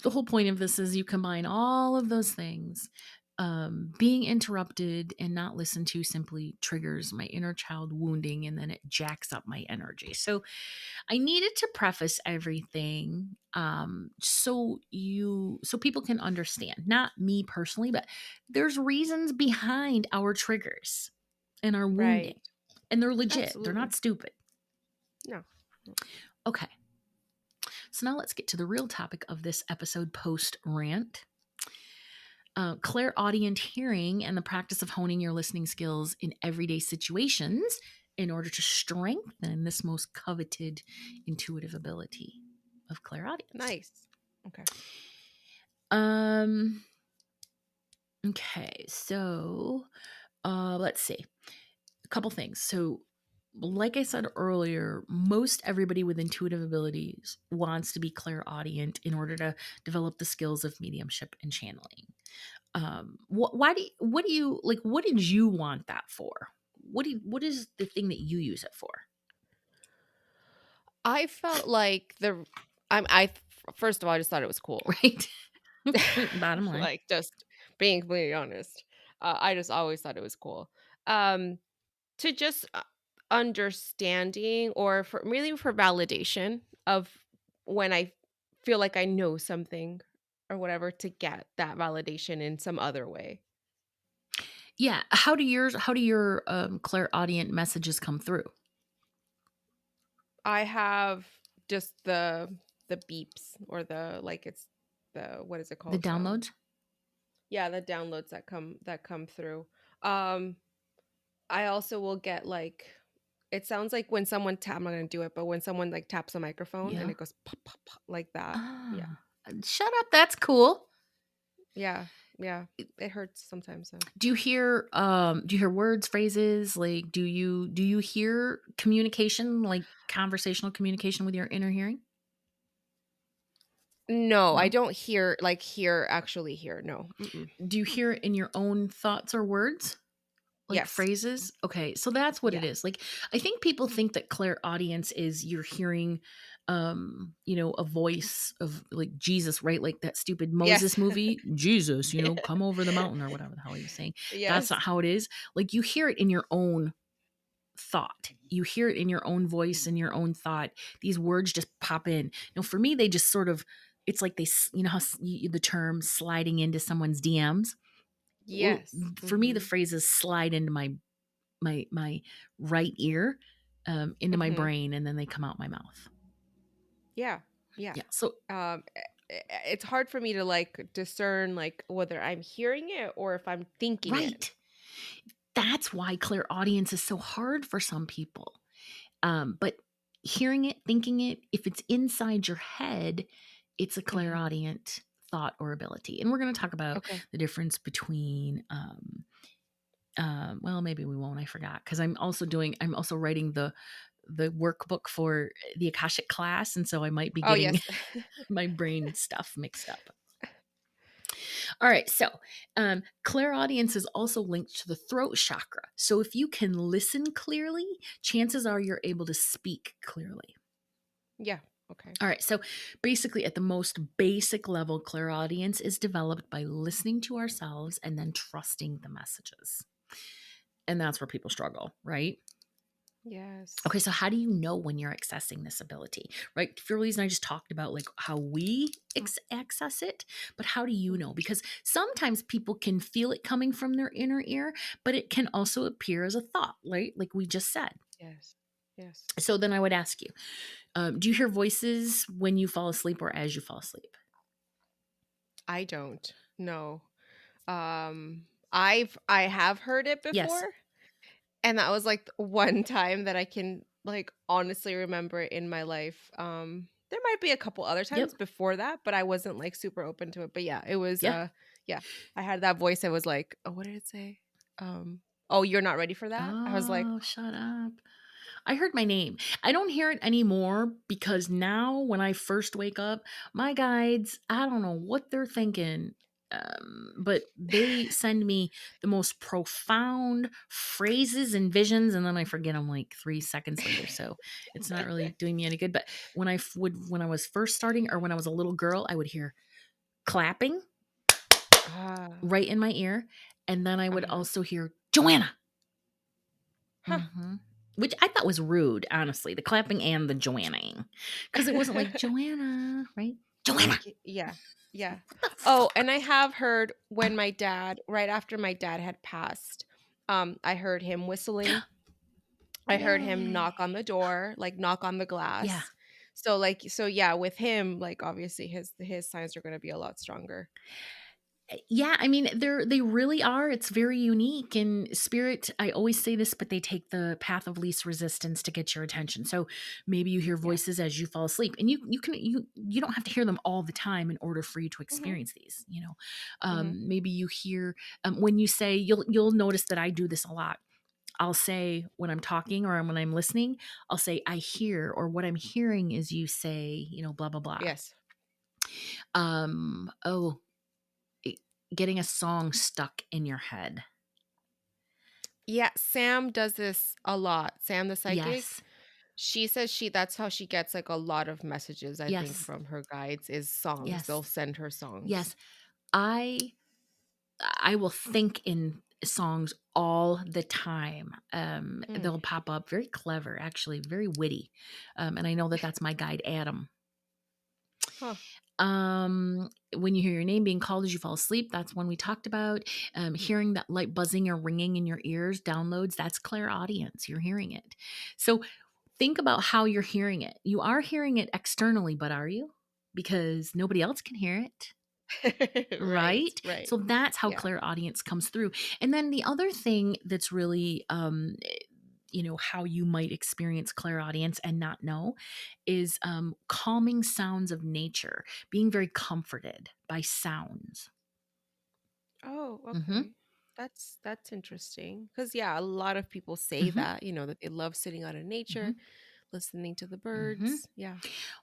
the whole point of this is you combine all of those things being interrupted and not listened to simply triggers my inner child wounding, and then it jacks up my energy. So I needed to preface everything so people can understand, not me personally, but there's reasons behind our triggers and our wounding, Right. and they're legit. They're Absolutely. not stupid. No. Okay. So now let's get to the real topic of this episode post rant. Clairaudient hearing and the practice of honing your listening skills in everyday situations in order to strengthen this most coveted intuitive ability of clairaudience. Nice. Okay. Okay, so let's see. A couple things. So like I said earlier, most everybody with intuitive abilities wants to be clairaudient in order to develop the skills of mediumship and channeling. What did you want that for? What is the thing that you use it for? I felt like first of all, I just thought it was cool. Right. Bottom line. Like, just being completely honest. I just always thought it was cool. To just understanding, or for really for validation of when I feel like I know something or whatever, to get that validation in some other way. Yeah. How do your clairaudient messages come through? I have just the beeps, or the, like, it's the, what is it The called? downloads? Yeah, the downloads that come through. Um I also will get, like, it sounds like when someone I'm not gonna do it, but when someone, like, taps a microphone and Yeah. it goes pop pop pop like that. Yeah. Ah, shut up. That's cool. Yeah. Yeah. It hurts sometimes, so. Do you hear words, phrases? Like, do you hear communication, like conversational communication with your inner hearing? No, I No. don't hear, like, actually hear. No. Mm-mm. Do you hear it in your own thoughts or words? Like Yes. phrases? Okay, so that's what it Yeah. is. Like, I think people think that clairaudience is you're hearing a voice of like Jesus, right? Like that stupid Moses Yes. movie, Jesus, come over the mountain or whatever the hell he was saying. That's Yes. not how it is. Like, you hear it in your own thought. You hear it in your own voice and your own thought. These words just pop in. For me, they just sort of, it's like they, how the term sliding into someone's DMs. Well, Yes. for me, the Mhm. phrases slide into my right ear, into my Mhm. brain, and then they come out my mouth. Yeah. Yeah. Yeah. So It's hard for me to, like, discern, like, whether I'm hearing it or if I'm thinking it. right. That's why clairaudience is so hard for some people. But hearing it, thinking it, if it's inside your head, it's a Mhm. clairaudient thought or ability. And we're going to talk about Okay. the difference between well, maybe we won't. I forgot, because I'm also writing the workbook for the Akashic class, and so I might be Oh, getting yes. my brain stuff mixed up. All right, so clairaudience is also linked to the throat chakra. So if you can listen clearly, chances are you're able to speak clearly. Yeah. Okay. All right, so basically at the most basic level, clairaudience is developed by listening to ourselves and then trusting the messages. And that's where people struggle, right? Yes. Okay, so how do you know when you're accessing this ability, right? Fioraliz and I just talked about like how we access it, but how do you know? Because sometimes people can feel it coming from their inner ear, but it can also appear as a thought, right? Like we just said. Yes. Yes. So then I would ask you, do you hear voices when you fall asleep or as you fall asleep? I don't. No. I have heard it Yes. before, and that was, like, one time that I can, like, honestly remember in my life. There might be a couple other Yep. times before that, but I wasn't, like, super open to it. But yeah, it was Yeah. yeah. I had that voice that was like, "Oh, what did it say? Oh, you're not ready for that?" I was like, Oh, shut up. I heard my name. I don't hear it anymore because now when I first wake up, my guides, I don't know what they're thinking, but they send me the most profound phrases and visions, and then I forget them like 3 seconds later. So it's not really doing me any good. But when when I was first starting, or when I was a little girl, I would hear clapping, Ah. right in my ear. And then I would Uh-huh. also hear Joanna. Huh. Which I thought was rude, honestly, the clapping and the Joanna-ing. Because it wasn't like Joanna, right? Joanna. Yeah. Yeah. What the Oh, fuck? and I have heard when my dad, right after my dad had passed, I heard him whistling. I heard him Yay. knock on the door, like knock on the Yeah. glass. So yeah, with him, like obviously his signs are going to be a lot stronger. Yeah, I mean, they really are. It's very unique. And spirit, I always say this, but they take the path of least resistance to get your attention. So maybe you hear Yeah. voices as you fall asleep, and you don't have to hear them all the time in order for you to Mhm. experience these. Mhm. Maybe you hear when you say you'll notice that I do this a lot. I'll say when I'm talking or when I'm listening, I'll say I hear, or what I'm hearing is you say, blah blah blah. Yes. Oh, getting a song stuck in your head. Yeah, Sam does this a lot. Sam the psychic. Yes. She says that's how she gets like a lot of messages, I think, Yes. from her guides is songs. Yes. They'll send her songs. Yes. I will think in songs all the time. Mm. They'll pop up very clever, actually, very witty. And I know that that's my guide, Adam. Huh. When you hear your name being called as you fall asleep, that's one we talked about. Hearing that light buzzing or ringing in your ears, downloads, that's clairaudience. You're hearing it. So think about how you're hearing it. You are hearing it externally, but are you? Because nobody else can hear it. Right, Right? right. So that's how Yeah. clairaudience comes through. And then the other thing that's really how you might experience clairaudience and not know is calming sounds of nature, being very comforted by sounds. Oh, Mm-hmm. okay. That's interesting. Because yeah, a lot of people say Mm-hmm. that, that they love sitting out in Mm-hmm. nature, listening to the Mm-hmm. birds. Yeah.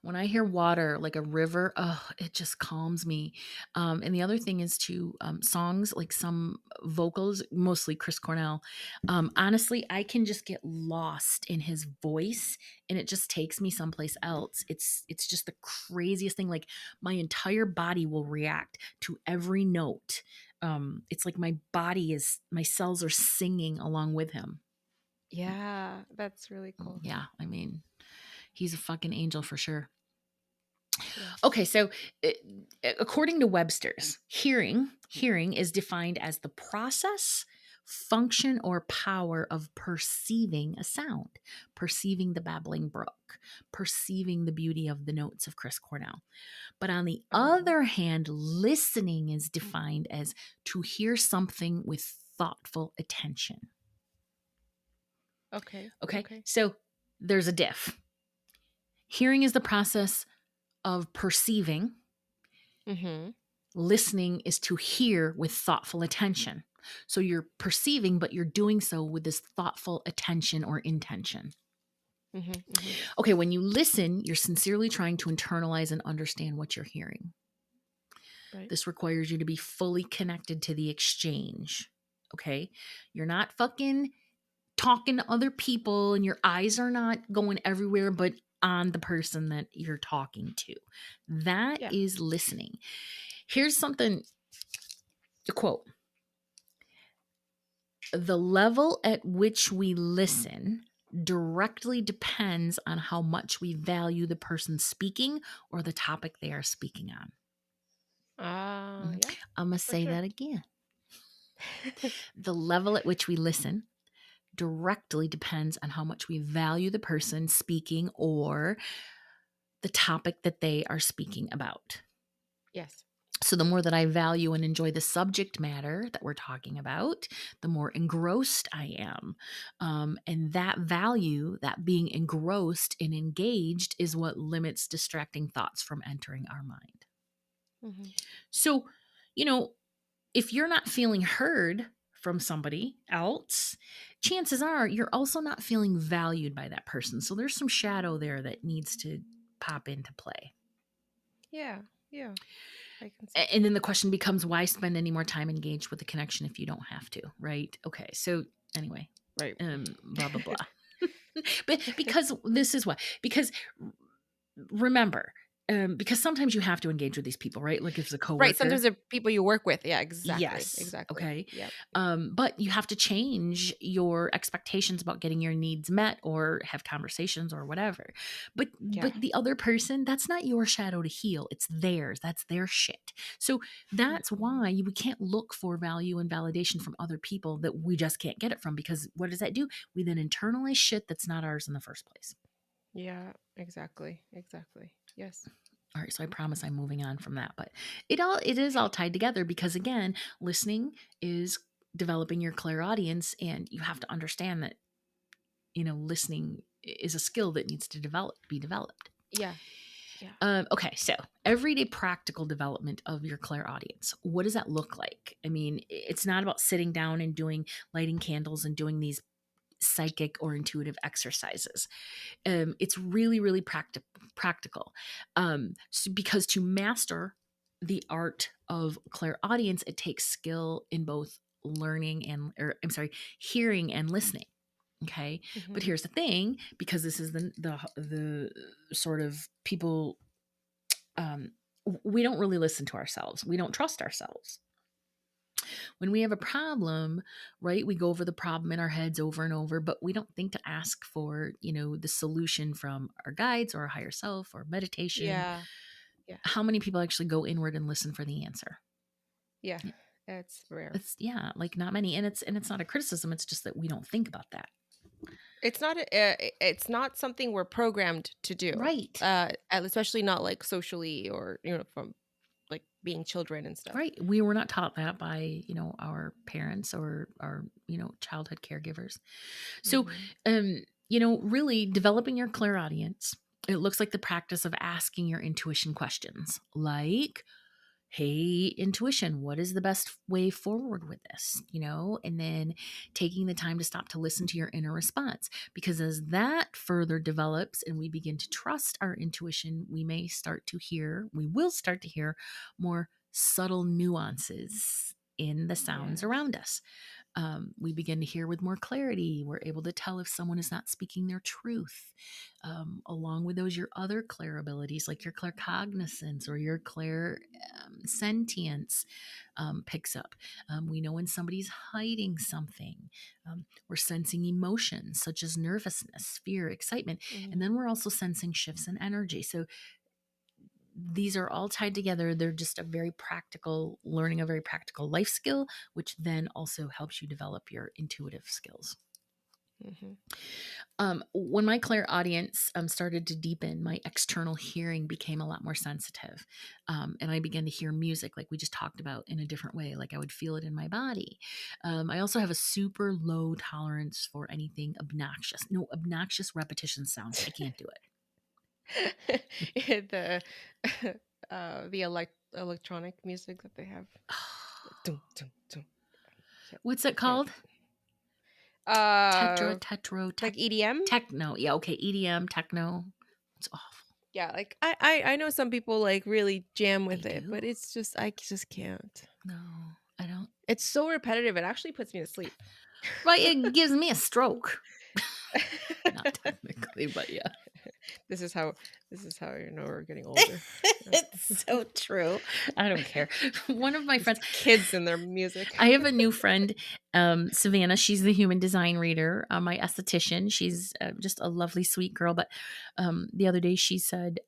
When I hear water like a river, oh, it just calms me. And the other thing is to songs, like some vocals, mostly Chris Cornell. Honestly, I can just get lost in his voice, and it just takes me someplace else. It's just the craziest thing. Like my entire body will react to every note. It's like my cells are singing along with him. Yeah, that's really cool. Yeah, I mean, he's a fucking angel for sure. Yeah. Okay, so according to Webster's, hearing is defined as the process, function, or power of perceiving a sound, perceiving the babbling brook, perceiving the beauty of the notes of Chris Cornell. But on the Uh-huh. other hand, listening is defined as to hear something with thoughtful attention. Okay. Okay, Okay. so there's a diff. Hearing is the process of perceiving. Mm-hmm. Listening is to hear with thoughtful attention. So you're perceiving, but you're doing so with this thoughtful attention or intention. Mm-hmm. Mm-hmm. Okay, when you listen, you're sincerely trying to internalize and understand what you're hearing. Right. This requires you to be fully connected to the exchange. Okay? You're not fucking talking to other people and your eyes are not going everywhere but on the person that you're talking to. That Yeah. is listening. Here's something, a quote. The level at which we listen directly depends on how much we value the person speaking or the topic they are speaking on. Yeah, I'm going to for say sure. that again. The level at which we listen directly depends on how much we value the person speaking or the topic that they are speaking about. Yes. So the more that I value and enjoy the subject matter that we're talking about, the more engrossed I am. And that value, that being engrossed and engaged, is what limits distracting thoughts from entering our mind. Mm-hmm. So, if you're not feeling heard from somebody else, chances are you're also not feeling valued by that person. So there's some shadow there that needs to pop into play. Yeah. Yeah. I can see. And then the question becomes, why spend any more time engaged with the connection if you don't have to, right? Okay, so anyway, Right. blah, blah, blah. But because this is why. Because remember, because sometimes you have to engage with these people, right? Like if it's a coworker. Right. Sometimes they're people you work with. Yeah, exactly. Yes. Exactly. Okay. Yep. But you have to change your expectations about getting your needs met or have conversations or whatever. But the other person, that's not your shadow to heal. It's theirs. That's their shit. So that's why we can't look for value and validation from other people that we just can't get it from, because what does that do? We then internalize shit that's not ours in the first place. Yeah, exactly. Yes. All right, so I promise I'm moving on from that, but it is all tied together, because again, listening is developing your clairaudience, and you have to understand that listening is a skill that needs to be developed. Yeah. Okay, so everyday practical development of your clairaudience. What does that look like? I mean, it's not about sitting down and lighting candles and doing these psychic or intuitive exercises. It's really, really practical. Because to master the art of clairaudience, it takes skill in both hearing and listening. Okay. But here's the thing, because this is the sort of people, we don't really listen to ourselves. We don't trust ourselves. When we have a problem, right, we go over the problem in our heads over and over, but we don't think to ask for, the solution from our guides or our higher self or meditation. Yeah. How many people actually go inward and listen for the answer? Yeah. It's rare. It's like not many. And it's not a criticism. It's just that we don't think about that. It's not something we're programmed to do. Right. Especially not like socially or, from like being children and stuff. Right. We were not taught that by, our parents or our, childhood caregivers. So, really developing your clairaudience, it looks like the practice of asking your intuition questions like, hey, intuition, what is the best way forward with this? And then taking the time to stop to listen to your inner response, because as that further develops and we begin to trust our intuition, we will start to hear more subtle nuances in the sounds around us. We begin to hear with more clarity. We're able to tell if someone is not speaking their truth. Along with those, your other clair abilities, like your claircognizance or your clairsentience, picks up. We know when somebody's hiding something. We're sensing emotions such as nervousness, fear, excitement, and then we're also sensing shifts in energy. So these are all tied together. They're just learning a very practical life skill, which then also helps you develop your intuitive skills. When my clairaudience started to deepen, my external hearing became a lot more sensitive. And I began to hear music, like we just talked about, in a different way. Like I would feel it in my body. I also have a super low tolerance for anything obnoxious. No obnoxious repetition sounds. I can't do it. The electronic music that they have. What's it called? Tetro, like techno. EDM? Techno. Yeah, okay. EDM, techno. It's awful. Yeah, like I know some people like really jam with it, but it's just, I just can't. No, I don't. It's so repetitive. It actually puts me to sleep. Right, it gives me a stroke. Not technically, but yeah. This is how we're getting older. It's so true. I don't care. One of my friends, kids and their music. I have a new friend, Savannah. She's the human design reader, my esthetician. She's just a lovely, sweet girl. But the other day she said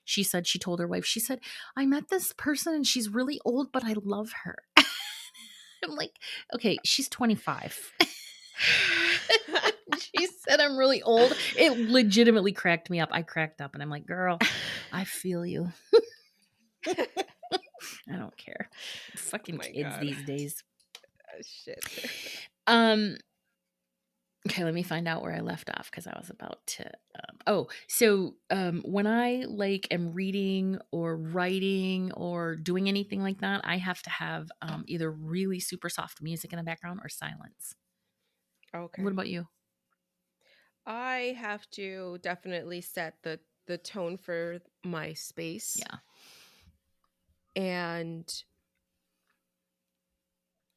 she told her wife, she said, I met this person and she's really old, but I love her. I'm like, okay, she's 25. She said I'm really old. It legitimately cracked me up. I cracked up and I'm like, girl, I feel you. I don't care. Fucking kids these days. Shit. Okay, let me find out where I left off, because I was about to when I am reading or writing or doing anything like that, I have to have either really super soft music in the background or silence. Okay. What about you? I have to definitely set the tone for my space. Yeah. And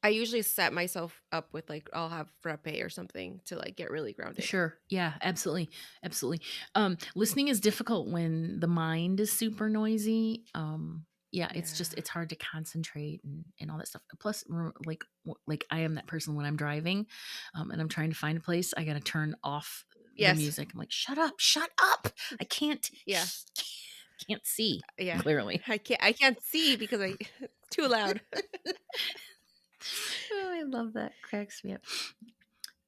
I usually set myself up with like I'll have frappe or something to like get really grounded. Sure. Yeah, absolutely. Absolutely. Listening is difficult when the mind is super noisy. Yeah, it's just Yeah. it's hard to concentrate and all that stuff. Plus, like I am that person when I'm driving, and I'm trying to find a place. I got to turn off the Yes. music. I'm like, shut up! I can't, Yeah. can't see Yeah. clearly. I can't see because it's too loud. Oh, I love that. Cracks me up.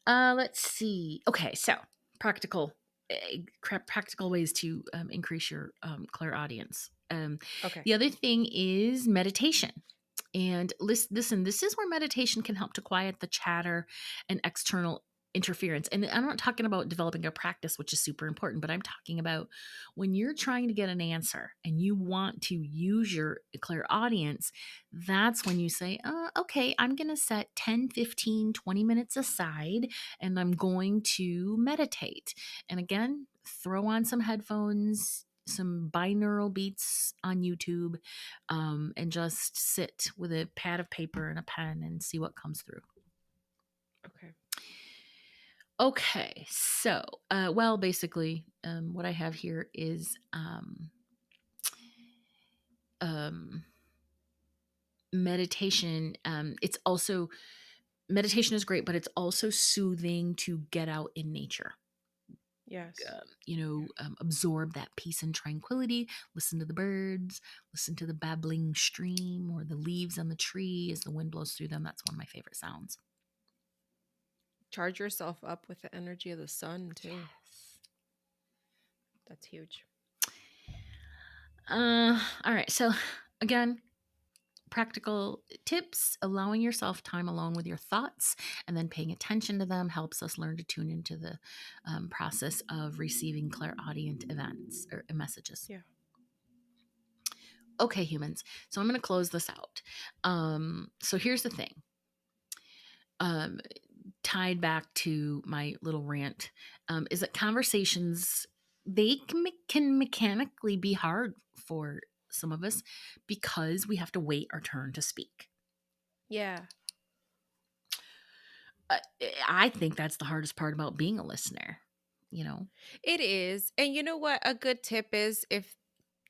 Let's see. Okay, so practical, practical ways to increase your clairaudience. Okay. The other thing is meditation. And listen, this is where meditation can help to quiet the chatter and external interference. And I'm not talking about developing a practice, which is super important, but I'm talking about when you're trying to get an answer and you want to use your clairaudience, that's when you say, okay, I'm going to set 10, 15, 20 minutes aside and I'm going to meditate. And again, throw on some headphones, some binaural beats on YouTube, and just sit with a pad of paper and a pen and see what comes through. Okay. Okay, so, well, basically, what I have here is meditation. It's also meditation is great, but it's also soothing to get out in nature. Yes. Absorb that peace and tranquility, listen to the birds, listen to the babbling stream or the leaves on the tree as the wind blows through them. That's one of my favorite sounds. Charge yourself up with the energy of the sun too. Yes. That's huge. All right. So again, practical tips: allowing yourself time alone with your thoughts and then paying attention to them helps us learn to tune into the process of receiving clairaudient events or messages. Yeah. Okay, humans. So I'm going to close this out. So here's the thing. Tied back to my little rant, is that conversations, they can mechanically be hard for some of us because we have to wait our turn to speak. Yeah. I think that's the hardest part about being a listener, It is. And you know what? A good tip is if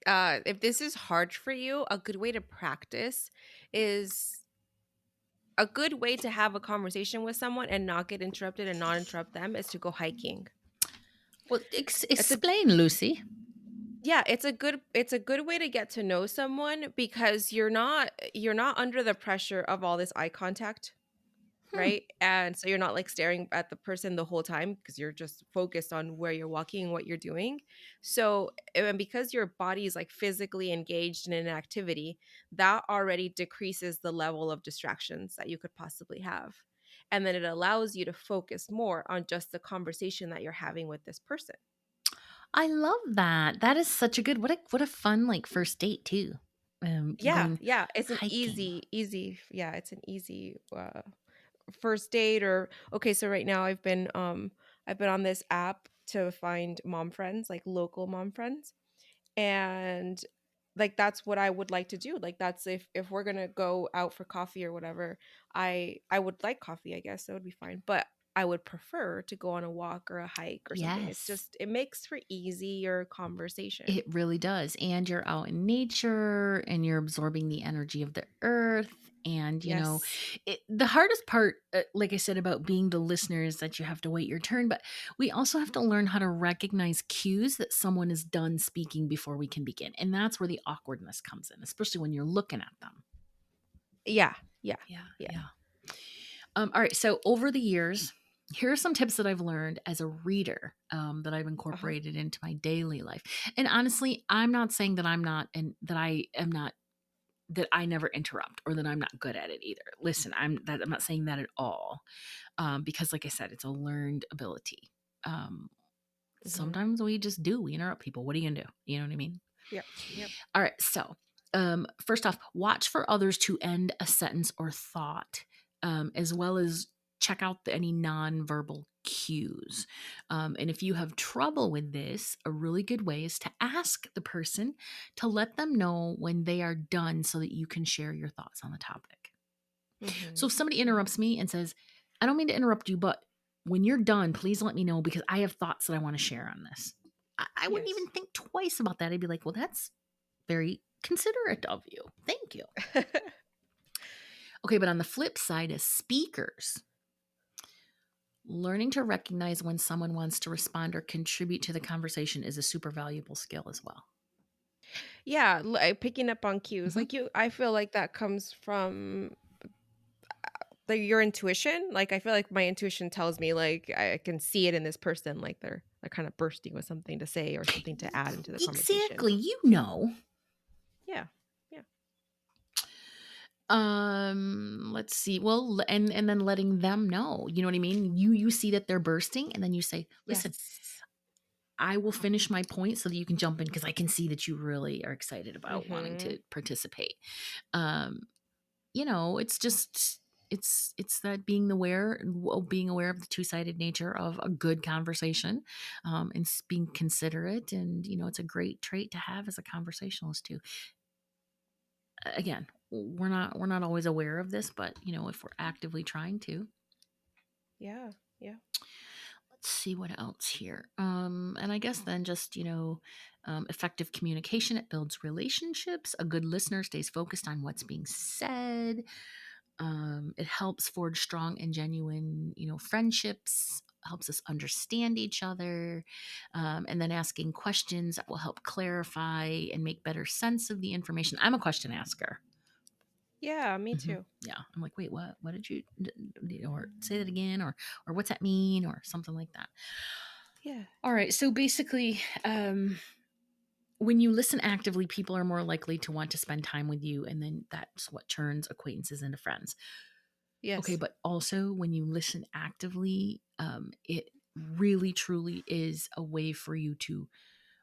this is hard for you, a good way to practice is a good way to have a conversation with someone and not get interrupted and not interrupt them is to go hiking. Well, It's explain, Lucy. Yeah, it's a good way to get to know someone because you're not under the pressure of all this eye contact, right? And so you're not like staring at the person the whole time because you're just focused on where you're walking and what you're doing. So, and because your body is like physically engaged in an activity, that already decreases the level of distractions that you could possibly have. And then it allows you to focus more on just the conversation that you're having with this person. I love that. That is such a good, what a fun like first date too. Yeah, Going yeah, it's an hiking. easy, yeah, it's an easy first date. Or okay, so right now I've been on this app to find mom friends, like local mom friends, and like that's what I would like to do. Like that's if we're gonna go out for coffee or whatever, I would like coffee, I guess that would be fine, but I would prefer to go on a walk or a hike or something. It's Yes. just it makes for easier conversation. It really does. And you're out in nature and you're absorbing the energy of the earth. And, Yes. the hardest part, like I said, about being the listener is that you have to wait your turn. But we also have to learn how to recognize cues that someone is done speaking before we can begin. And that's where the awkwardness comes in, especially when you're looking at them. Yeah. Yeah. Yeah. All right. So over the years, here are some tips that I've learned as a reader, that I've incorporated into my daily life. And honestly, I'm not saying that that I never interrupt or that I'm not good at it either. Listen, I'm not saying that at all, because, like I said, it's a learned ability. Sometimes we interrupt people. What are you gonna do? You know what I mean? Yep. All right. So, first off, watch for others to end a sentence or thought, as well as check out any nonverbal cues. And if you have trouble with this, a really good way is to ask the person to let them know when they are done so that you can share your thoughts on the topic. So Mhm. if somebody interrupts me and says, I don't mean to interrupt you, but when you're done, please let me know because I have thoughts that I want to share on this. I wouldn't even Yes. think twice about that. I'd be like, well, that's very considerate of you. Thank you. Okay, but on the flip side, as speakers, learning to recognize when someone wants to respond or contribute to the conversation is a super valuable skill as well. Yeah, like picking up on cues. Mhm. Like I feel like that comes from your intuition. Like I feel like my intuition tells me like I can see it in this person, like they're kind of bursting with something to say or something to add into the conversation. Exactly. You know. Yeah. Yeah. Let's see. Well, and then letting them know. You know what I mean? You see that they're bursting and then you say, "Listen, Yes. I will finish my point so that you can jump in because I can see that you really are excited about wanting Mhm. to participate." Um, it's just it's that being aware of the two-sided nature of a good conversation, and being considerate, and it's a great trait to have as a conversationalist too. Again, we're not always aware of this, but if we're actively trying to. Yeah. Yeah. Let's see what else here. And I guess then just, effective communication, it builds relationships. A good listener stays focused on what's being said. It helps forge strong and genuine, friendships, helps us understand each other. And then asking questions that will help clarify and make better sense of the information. I'm a question asker. Yeah, me Mhm. too. Yeah, I'm like, wait, what did you, or say that again, or what's that mean, or something like that. Yeah. All right, so basically, when you listen actively, people are more likely to want to spend time with you, and then that's what turns acquaintances into friends. Okay, Yes. but also when you listen actively, it really truly is a way for you to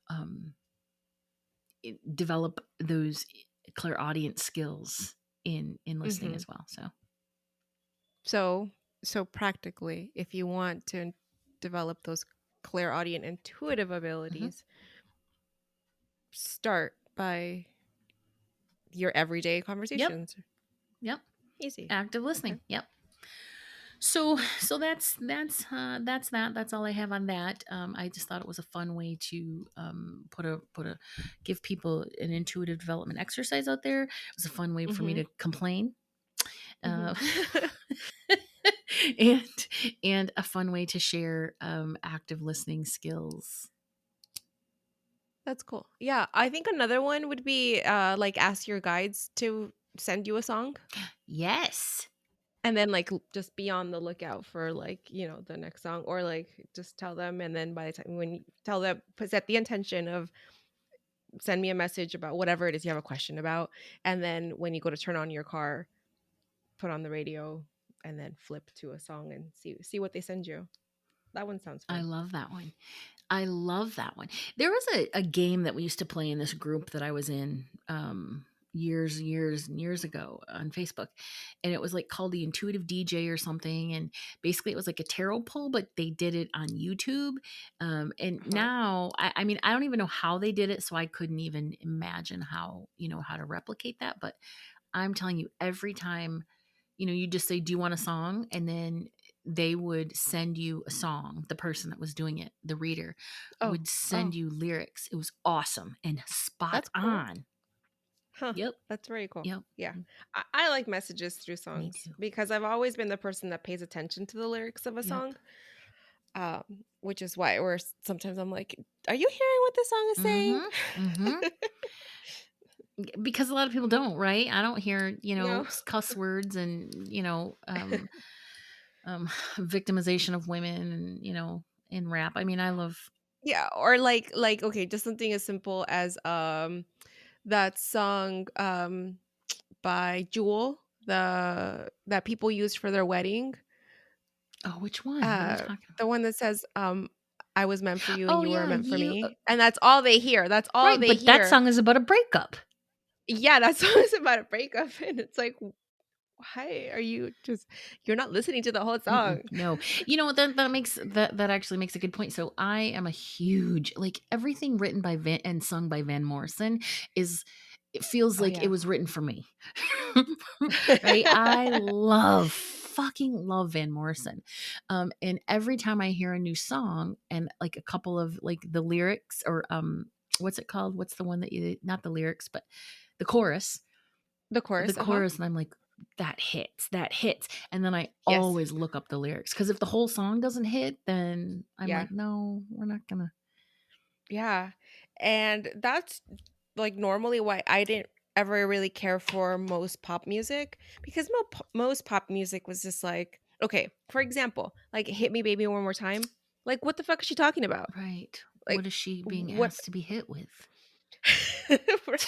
um, develop those clairaudience skills in listening Mhm. as well. So. So so practically, if you want to develop those clairaudient intuitive Mhm. abilities, start by your everyday Yep. conversations. Yep. Easy. Active Okay. listening. Yep. So that's all I have on that. I just thought it was a fun way to put a give people an intuitive development exercise out there. It was a fun way for me Mhm. to complain, uh, Mhm. and and a fun way to share active listening skills. That's cool. Yeah, I think another one would be like ask your guides to send you a song Yes. and then like just be on the lookout for like, the next song or like just tell them and then by the time when you tell them set the intention of send me a message about whatever it is you have a question about and then when you go to turn on your car, put on the radio and then flip to a song and see what they send you. That one sounds I fun. love that one. I love that one. There was a game that we used to play in this group that I was in years and years ago on Facebook. And it was like called the Intuitive DJ or something. And basically it was like a tarot pull, but they did it on YouTube. And Uh-huh. now, I mean, I don't even know how they did it. So I couldn't even imagine how to replicate that. But I'm telling you, every time, you just say, do you want a song? And then they would send you a song. The person that was doing it, the reader, Oh, would send oh, you lyrics. It was awesome and spot that's cool. on. Huh. Yep. That's very cool. Yep. Yeah. I like messages through Me songs too. because I've always been the person that pays attention to the lyrics of a Yep. song. Which is why where sometimes I'm like, are you hearing what this song is saying? Mm-hmm. Mm-hmm. Because a lot of people don't, right? I don't hear, No. cuss words and, victimization of women and, in rap. I mean, I love. Yeah, or like okay, just something as simple as that song by Jewel, the that people used for their wedding. Oh, which one? What are you Uh talking the about? one that says I was meant for you and Oh you were yeah, meant for you me. And that's all they hear. That's all right, they but that hear. song is about a breakup. Yeah, that song is about a breakup and it's like why are you just you're not listening to the whole Mm-mm, song. no, that actually makes a good point. So I am a huge, like, everything written by and sung by Van Morrison is, it feels Oh like it yeah. was written for me. right? I fucking love Van Morrison. And every time I hear a new song and like a couple of like the lyrics or what's it called? What's the one that you, not the lyrics, but the chorus, The chorus. and I'm like, that hits. And then I Yes. always look up the lyrics because if the whole song doesn't hit, then I'm Yeah. like, no, we're not gonna. Yeah. And that's like normally why I didn't ever really care for most pop music, because most pop music was just like, okay, for example, like Hit Me Baby One More Time. Like, what the fuck is she talking about? Right. Like, What is she being what? asked to be hit with? Right?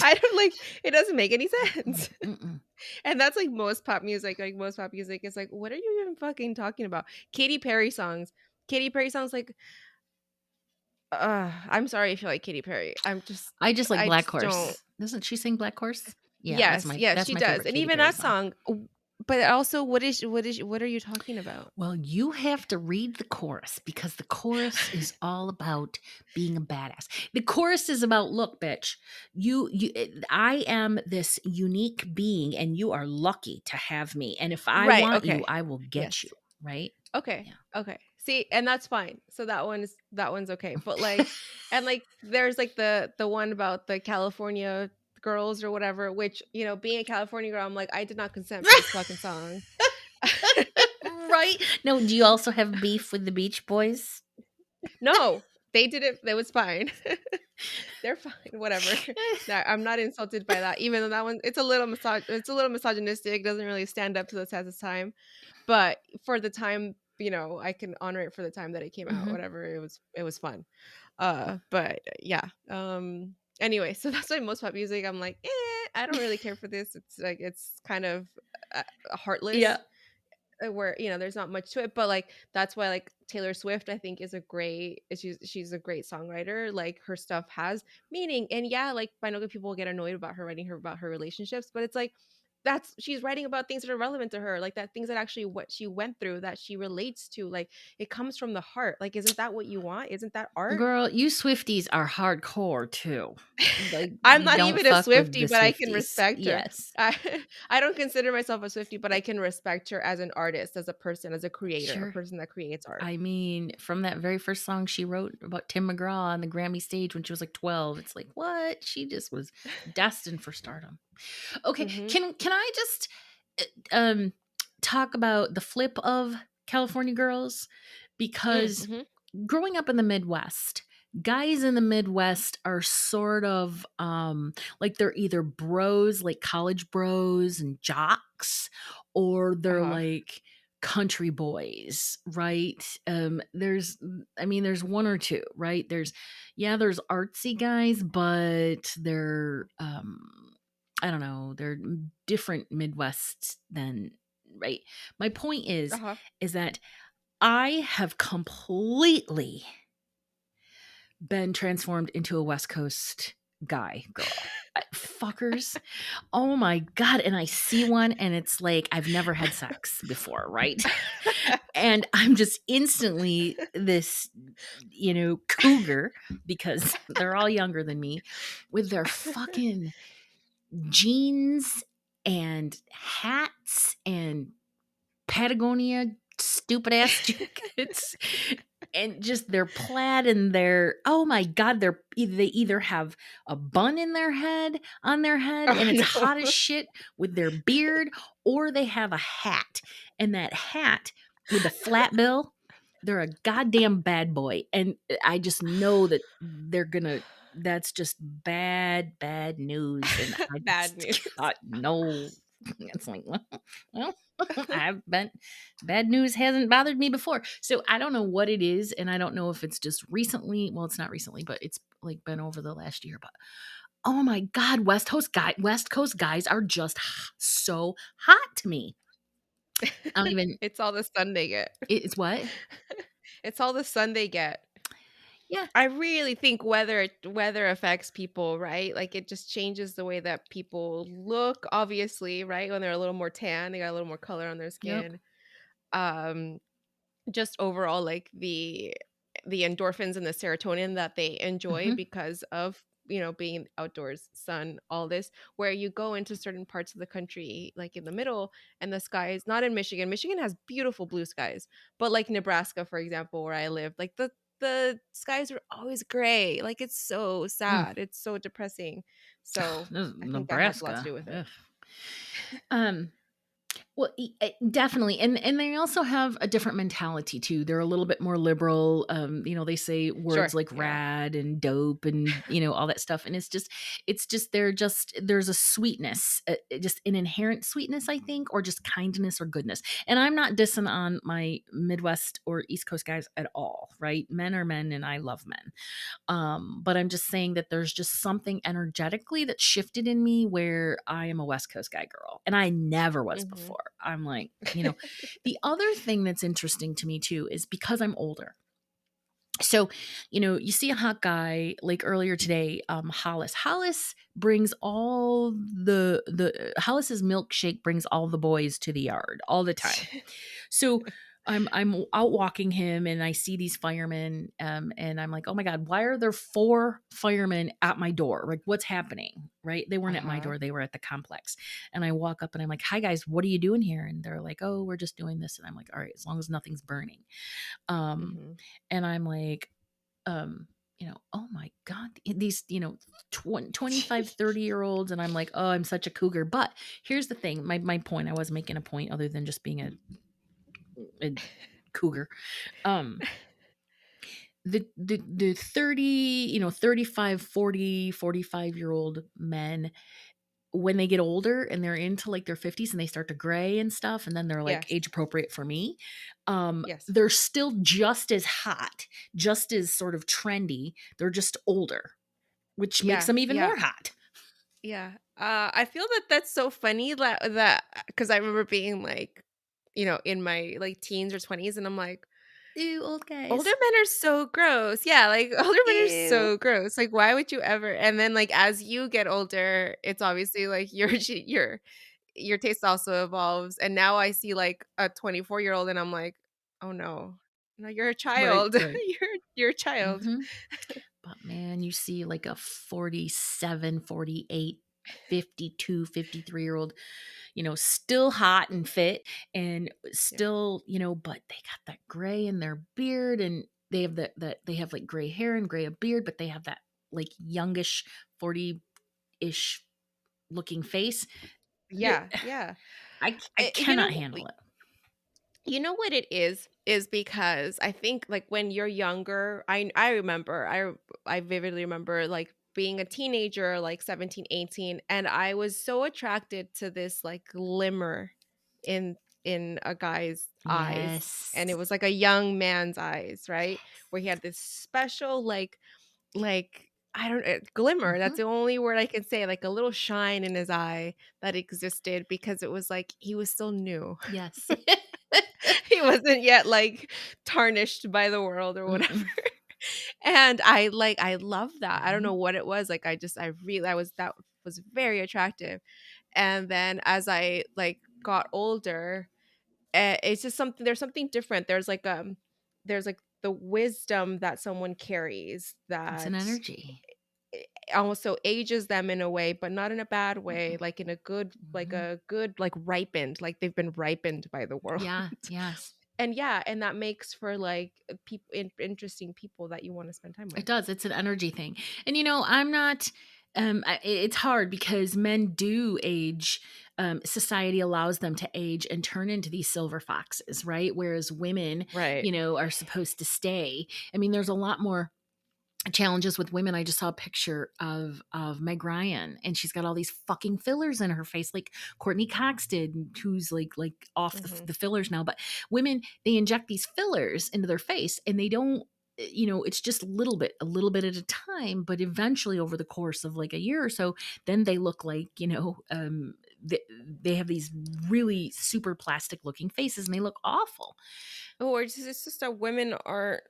I don't like, it doesn't make any sense. Mm-mm. And that's like most pop music. Like most pop music is like, what are you even fucking talking about? Katy Perry songs. Katy Perry songs like, I'm sorry if you like Katy Perry. I just like I Black just don't. Horse. Doesn't she sing Black Horse? Yeah, Yes, yes, that's she my does. favorite And Katy even Perry that song. song, but also what are you talking about? Well, you have to read the chorus because the chorus is all about being a badass. The chorus is about, look, bitch, I am this unique being and you are lucky to have me. And if I Right, want you, okay. I will get you, Yes. right? Okay. Yeah. Okay. See, and that's fine. So that one's okay. But like, and like there's like the one about the California girls or whatever, which, being a California girl, I'm like, I did not consent for this fucking song. Right. No, do you also have beef with the Beach Boys? No, they did it. It was fine. They're fine. Whatever. I'm not insulted by that. Even though that one, it's a little misogynistic. Doesn't really stand up to the test of time. But for the time, I can honor it for the time that it came out. Mhm. Whatever. It was fun. But yeah. Anyway, so that's why most pop music, I'm like, I don't really care for this. It's like it's kind of Yeah. heartless, where there's not much to it, but like that's why like Taylor Swift, I think, she's a great songwriter. Like her stuff has meaning, and yeah, like I know that people get annoyed about her writing her about her relationships, but it's like she's writing about things that are relevant to her, like that things that actually what she went through, that she relates to. Like it comes from the heart. Like, isn't that what you want? Isn't that art? Girl, you Swifties are hardcore too. Like I'm you not don't even a fuck with Swiftie, the but I can Swifties. respect her. Yes. I, I don't consider myself a Swiftie, but I can respect her as an artist, as a person, as a creator, a Sure. person that creates art. I mean, from that very first song she wrote about Tim McGraw on the Grammy stage when she was like 12, it's like, what? She just was destined for stardom. Okay, Hmm. can I just um talk about the flip of California girls? Because Mm-hmm. growing up in the Midwest, guys in the Midwest are sort of like they're either bros, like college bros and jocks, or they're Uh-huh. like country boys, right? There's one or two, right? There's artsy guys, but they're I don't know, they're different Midwest than, right? My point Uh-huh. is that I have completely been transformed into a West Coast guy, girl. Fuckers. Oh my God. And I see one and it's like I've never had sex before, right? And I'm just instantly this, cougar because they're all younger than me with their fucking jeans and hats and Patagonia stupid ass jackets and just their plaid and their, oh my God, they either have a bun in their head on their head Oh and it's no. hot as shit with their beard, or they have a hat, and that hat with the flat bill, they're a goddamn bad boy. And I just know that that's just bad news. And I Bad just news. got no. It's like, well, I've been bad news hasn't bothered me before. So I don't know what it is, and I don't know if it's just recently. Well, it's not recently, but it's like been over the last year. But oh my God, West Coast guys are just so hot to me. I don't even. It's all the sun they get. It's what? It's all the sun they get. Yeah. I really think weather affects people, right? Like it just changes the way that people look, obviously, right? When they're a little more tan, they got a little more color on their Yep. skin. Um just overall, like the endorphins and the serotonin that they enjoy Hmm. because of being outdoors, sun, all this, where you go into certain parts of the country, like in the middle, and the skies, not in Michigan. Michigan has beautiful blue skies, but like Nebraska, for example, where I live, like the skies are always gray. Like it's so Mm. sad. It's so depressing. So This is I think that has a lot to Nebraska. do with it. Ugh. Well, definitely, and they also have a different mentality too. They're a little bit more liberal. They say words Sure. like Yeah. rad and dope and all that stuff. And it's just there's a sweetness, just an inherent sweetness, I think, or just kindness or goodness. And I'm not dissing on my Midwest or East Coast guys at all, right? Men are men, and I love men. But I'm just saying that there's just something energetically that shifted in me where I am a West Coast guy girl, and I never was Mm-hmm. before. I'm like, the other thing that's interesting to me too is because I'm older. So, you see a hot guy like earlier today, Hollis. Hollis brings all the Hollis's milkshake brings all the boys to the yard all the time. So I'm out walking him and I see these firemen, and I'm like, oh my God, why are there 4 firemen at my door? Like, what's happening? Right? They weren't at my Uh-huh. door, they were at the complex. And I walk up and I'm like, hi guys, what are you doing here? And they're like, oh, we're just doing this. And I'm like, all right, as long as nothing's burning. Mm-hmm. And I'm like, oh my God, these, 25, 30-year olds. And I'm like, oh, I'm such a cougar. But here's the thing, my point, I wasn't making a point other than just being a cougar. The 30, 35, 40, 45-year-old men, when they get older and they're into like their 50s and they start to gray and stuff, and then they're like Yes. age appropriate for me, Yes. they're still just as hot, just as sort of trendy. They're just older, which makes Yeah. them even Yeah. more hot. Yeah. I feel that that's so funny that because I remember being like, in my like teens or 20s, and I'm like, Ew, old guys. older men are so gross. Yeah, like older men are Ew. so gross. Like, why would you ever? And then like as you get older, it's obviously like your taste also evolves. And now I see like a 24-year-old, and I'm like, oh no, no, you're a Right, child. right. You're a child. Mhm. But man, you see like a 47, 48, 52, 53-year-old, still hot and fit and Yeah. still, but they got that gray in their beard, and they have that they have like gray hair and gray a beard, but they have that like youngish 40-ish looking face. Yeah. Yeah. I You cannot know, handle it. You know what it is because I think like when you're younger, I remember I vividly remember like being a teenager, like 17, 18, and I was so attracted to this like glimmer in in a guy's eyes, Yes. and it was like a young man's eyes, right? Where he had this special like I don't glimmer. That's Mhm. the only word I can say, like a little shine in his eye that existed because it was like he was still new. Yes. He wasn't yet like tarnished by the world or whatever. Mm-mm. And I love that. I don't know Mhm. what it was. Like I really I was that was very attractive. And then as I like got older, it's just something there's something different. There's like the wisdom that someone carries It's an that energy. also ages them in a way, but not in a bad way, Mm-mm. like in a good Mhm. like ripened, like they've been ripened by the world. Yeah, yes. And yeah, and that makes for like people interesting people that you want to spend time It with. does. It's an energy thing. And I'm not it's hard because men do age. Society allows them to age and turn into these silver foxes, right? Whereas women, Right. are supposed to stay. I mean, there's a lot more challenges with women. I just saw a picture of Meg Ryan, and she's got all these fucking fillers in her face, like Courtney Cox did, who's like off Hmm. the fillers now. But women, they inject these fillers into their face, and they don't. It's just a little bit at a time, but eventually over the course of like a year or so, then they look like, they, they have these really super plastic looking faces and they look awful. Or it's just that women are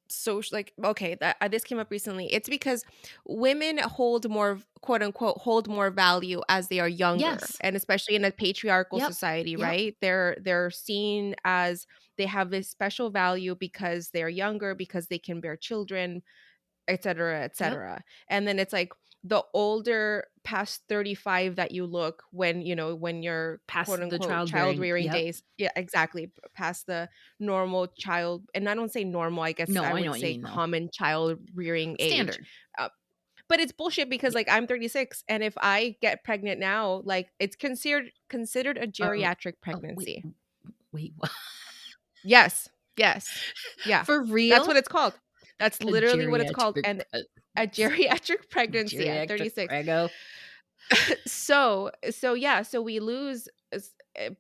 so like okay that this came up recently. It's because women hold more quote unquote hold more value as they are younger, Yes. and especially in a patriarchal Yep. society, Yep. right? They're seen as they have this special value because they're younger, because they can bear children, et cetera, et Yep. cetera. And then it's like the older past 35 that you look when, when you're quote Past the unquote child childbearing. rearing Yep. days. Yeah, exactly. Past the normal child. And I don't say normal, I guess No, I I know would what you say mean though. common child rearing age. Standard. Uh, but it's bullshit because Yeah. like I'm 36 and if I get pregnant now, like it's considered a Uh, geriatric oh, wait, pregnancy. wait. What? Yes. Yes. Yeah. For That's real? what it's called. That's A literally what it's called. geriatric And pre- a geriatric pregnancy at geriatric 36. prego. So yeah, so we lose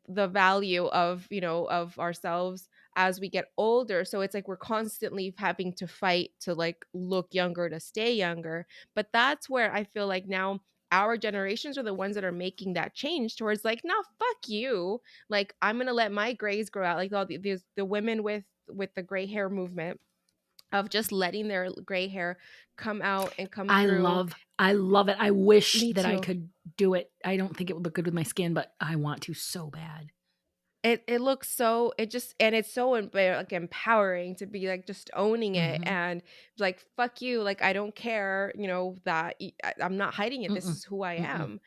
the value of, of ourselves as we get older. So it's like we're constantly having to fight to like look younger to stay younger. But that's where I feel like now our generations are the ones that are making that change towards like, no, fuck you. Like I'm gonna let my grays grow out. Like all the women with the gray hair movement of just letting their gray hair come out and come I through. love it. I wish Me that I too. could do it. I don't think it would look good with my skin, but I want to so bad. It looks so it just and it's so like empowering to be like just owning it Mm-hmm. and like fuck you, like I don't care, that I'm not hiding it. This Mm-mm. is who I Mm-mm.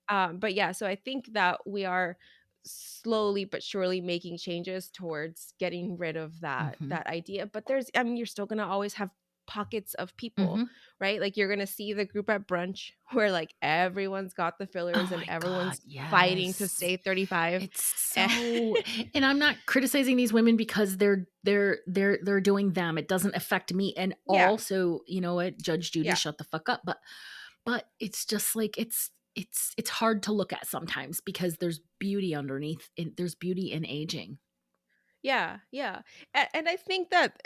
am. But yeah, so I think that we are slowly but surely making changes towards getting rid of Mm-hmm. that idea. But you're still gonna always have pockets of people, Mm-hmm. right? Like you're gonna see the group at brunch where like everyone's got the Oh fillers and my God, everyone's fighting to yes. stay 35. It's so, and I'm not criticizing these women because they're doing them. It doesn't affect me. And Yeah, also, you know what, Judge Judy, yeah, shut the fuck up. But it's just like it's hard to look at sometimes because there's beauty underneath. There's beauty in aging. yeah, yeah. And I think that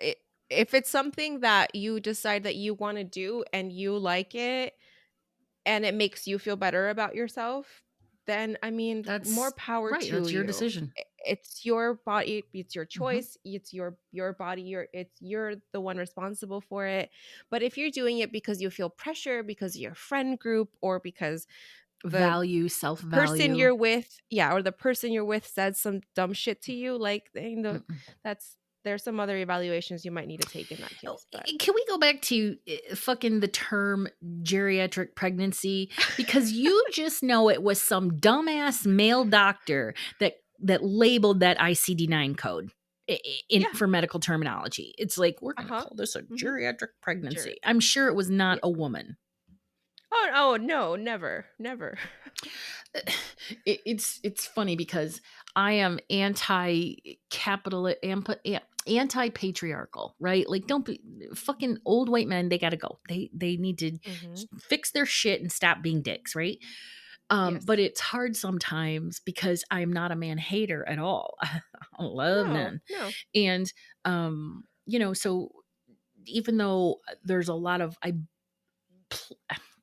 if it's something that you decide that you want to do and you like it and it makes you feel better about yourself, then I mean, more That's power right. to That's your you. decision. It's your body, it's your Hmm. choice, it's your body, you're the one responsible for it. But if you're doing it because you feel pressure because of your friend group or because the Value, self person value. you're with, yeah, or the person you're with said some dumb shit to you, like, that's there's some other evaluations you might need to take in that Oh, case, but can we go back to fucking the term geriatric pregnancy? Because you just know it was some dumbass male doctor that labeled that ICD-9 code in yeah, for medical terminology. It's like we're going to uh-huh, call this a mhm, geriatric sure, pregnancy. I'm sure it was not yeah. a woman. Oh, no, never, never. It's funny because I am anti-patriarchal, right? Like, don't be fucking old white men. They gotta go. They need to Mhm, fix their shit and stop being dicks, right? But yes. it's hard sometimes because I'm not a man hater at all. I love No, men, no. and so even though there's a lot of pl-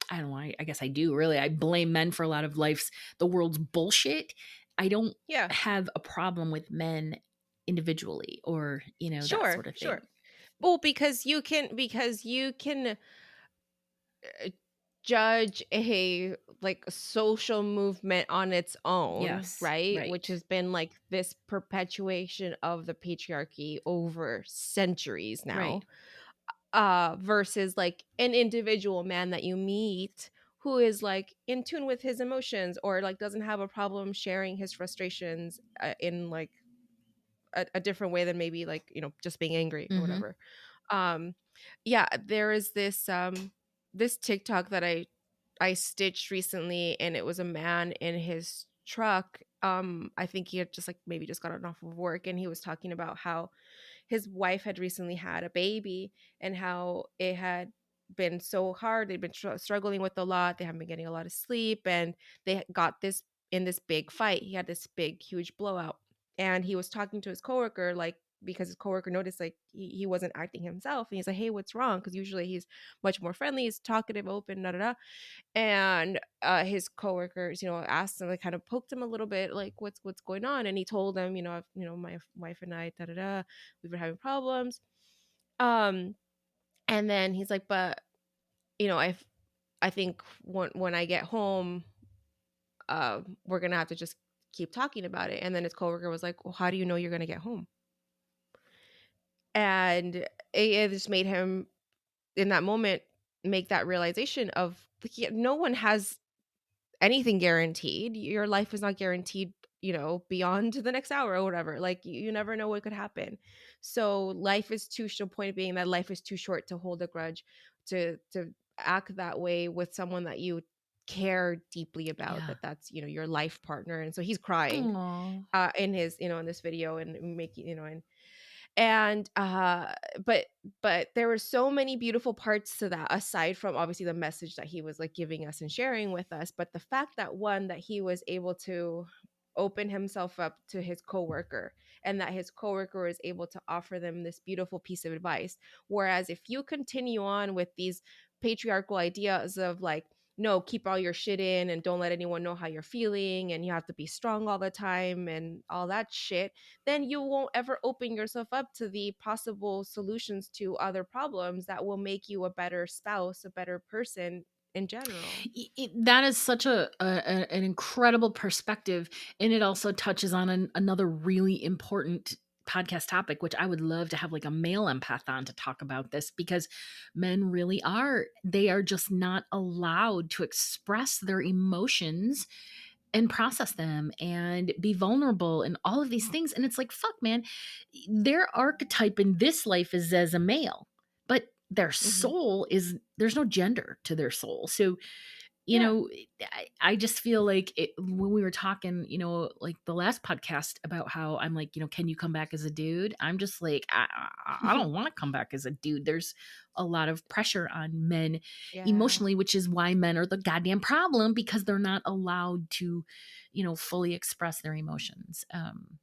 I don't know. I guess I do really. I blame men for a lot of the world's bullshit. I don't Yeah, have a problem with men individually or, that sure, sort of thing. sure. Well, because you can judge a like a social movement on its own, Yes, right? Which right, has been like this perpetuation of the patriarchy over centuries now. right. Versus like an individual man that you meet who is like in tune with his emotions or like doesn't have a problem sharing his frustrations in like a different way than maybe like, just being angry or Mm-hmm. whatever. um yeah, there is this TikTok that I stitched recently, and it was a man in his truck. I think he had just like maybe just gotten off of work, and he was talking about how his wife had recently had a baby and how it had been so hard. They'd been struggling with a lot. They haven't been getting a lot of sleep, and they got this in this big fight. He had this big, huge blowout, and he was talking to his coworker, like because his coworker noticed like he wasn't acting himself, and he's like, "Hey, what's wrong?" Because usually he's much more friendly, he's talkative, open, da da da. And his coworkers, asked him, like, kind of poked him a little bit, like, what's going on? And he told them, my wife and I, da da da, we've been having problems. Um, and then he's like, but I think when I get home, we're gonna have to just keep talking about it. And then his coworker was like, well, how do you know you're gonna get home? And it just made him in that moment make that realization of, like, no one has anything guaranteed. Your life is not guaranteed, beyond the next hour or whatever. Like, you never know what could happen. So life is too short. Point being that life is too short to hold a grudge, to act that way with someone that you care deeply about. Yeah. That's your life partner. And so he's crying Aw. in his in this video, and making and but there were so many beautiful parts to that, aside from obviously the message that he was like giving us and sharing with us. But the fact that, one, that he was able to open himself up to his coworker, and that his coworker was able to offer them this beautiful piece of advice. Whereas if you continue on with these patriarchal ideas of like, no, keep all your shit in and don't let anyone know how you're feeling, and you have to be strong all the time and all that shit, then you won't ever open yourself up to the possible solutions to other problems that will make you a better spouse, a better person in general. That is such an incredible perspective, and it also touches on another really important podcast topic, which I would love to have like a male empath on to talk about this, because men really they are just not allowed to express their emotions and process them and be vulnerable and all of these things. And it's like, fuck, man, their archetype in this life is as a male, but their Hmm. soul is, there's no gender to their soul. So, you Yeah. know, I just feel like when we were talking, like the last podcast about how I'm like, can you come back as a dude? I'm just like, I don't want to come back as a dude. There's a lot of pressure on men Yeah. emotionally, which is why men are the goddamn problem, because they're not allowed to, fully express their emotions.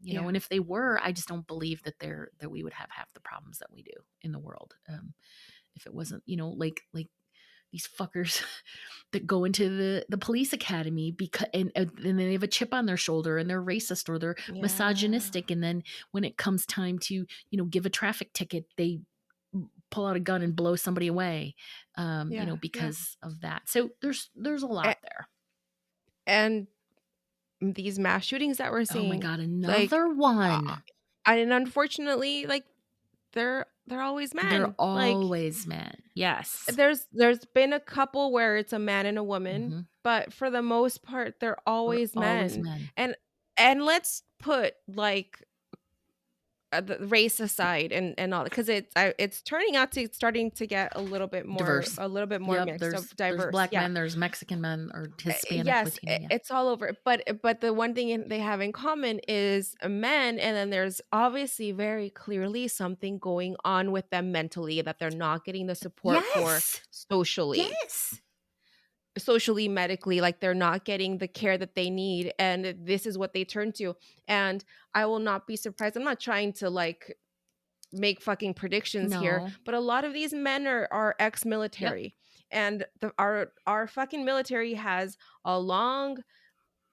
Yeah. And if they were, I just don't believe that we would have half the problems that we do in the world. If it wasn't, like these fuckers that go into the police academy because and then they have a chip on their shoulder and they're racist or they're Yeah. misogynistic, and then when it comes time to give a traffic ticket, they pull out a gun and blow somebody away, Yeah. Yeah. because of that. So there's a lot A- there. and these mass shootings that we're Oh my seeing, god, like, another uh, one. and unfortunately, like, they're always They're men. Like, always men. Yes. there's been a couple where it's a man and a woman, Hmm. but for the most part, they're They're always always men. men. And and let's put, like, the race aside and all, because it's turning out to starting to get Diverse. a little bit more Yep, mixed there's of diverse. black Yeah. men, there's Mexican men, or Hispanic, Yes, Latino. Yeah. it's all over. But the one thing they have in common is men, and then there's obviously very clearly something going on with them mentally that they're not getting the support for Yes. socially. Yes. Socially, medically, like, they're not getting the care that they need, and this is what they turn to. And I will not be surprised. I'm not trying to, like, make fucking predictions here, No. but a lot of these men are Yep. ex-military, and our fucking military has a long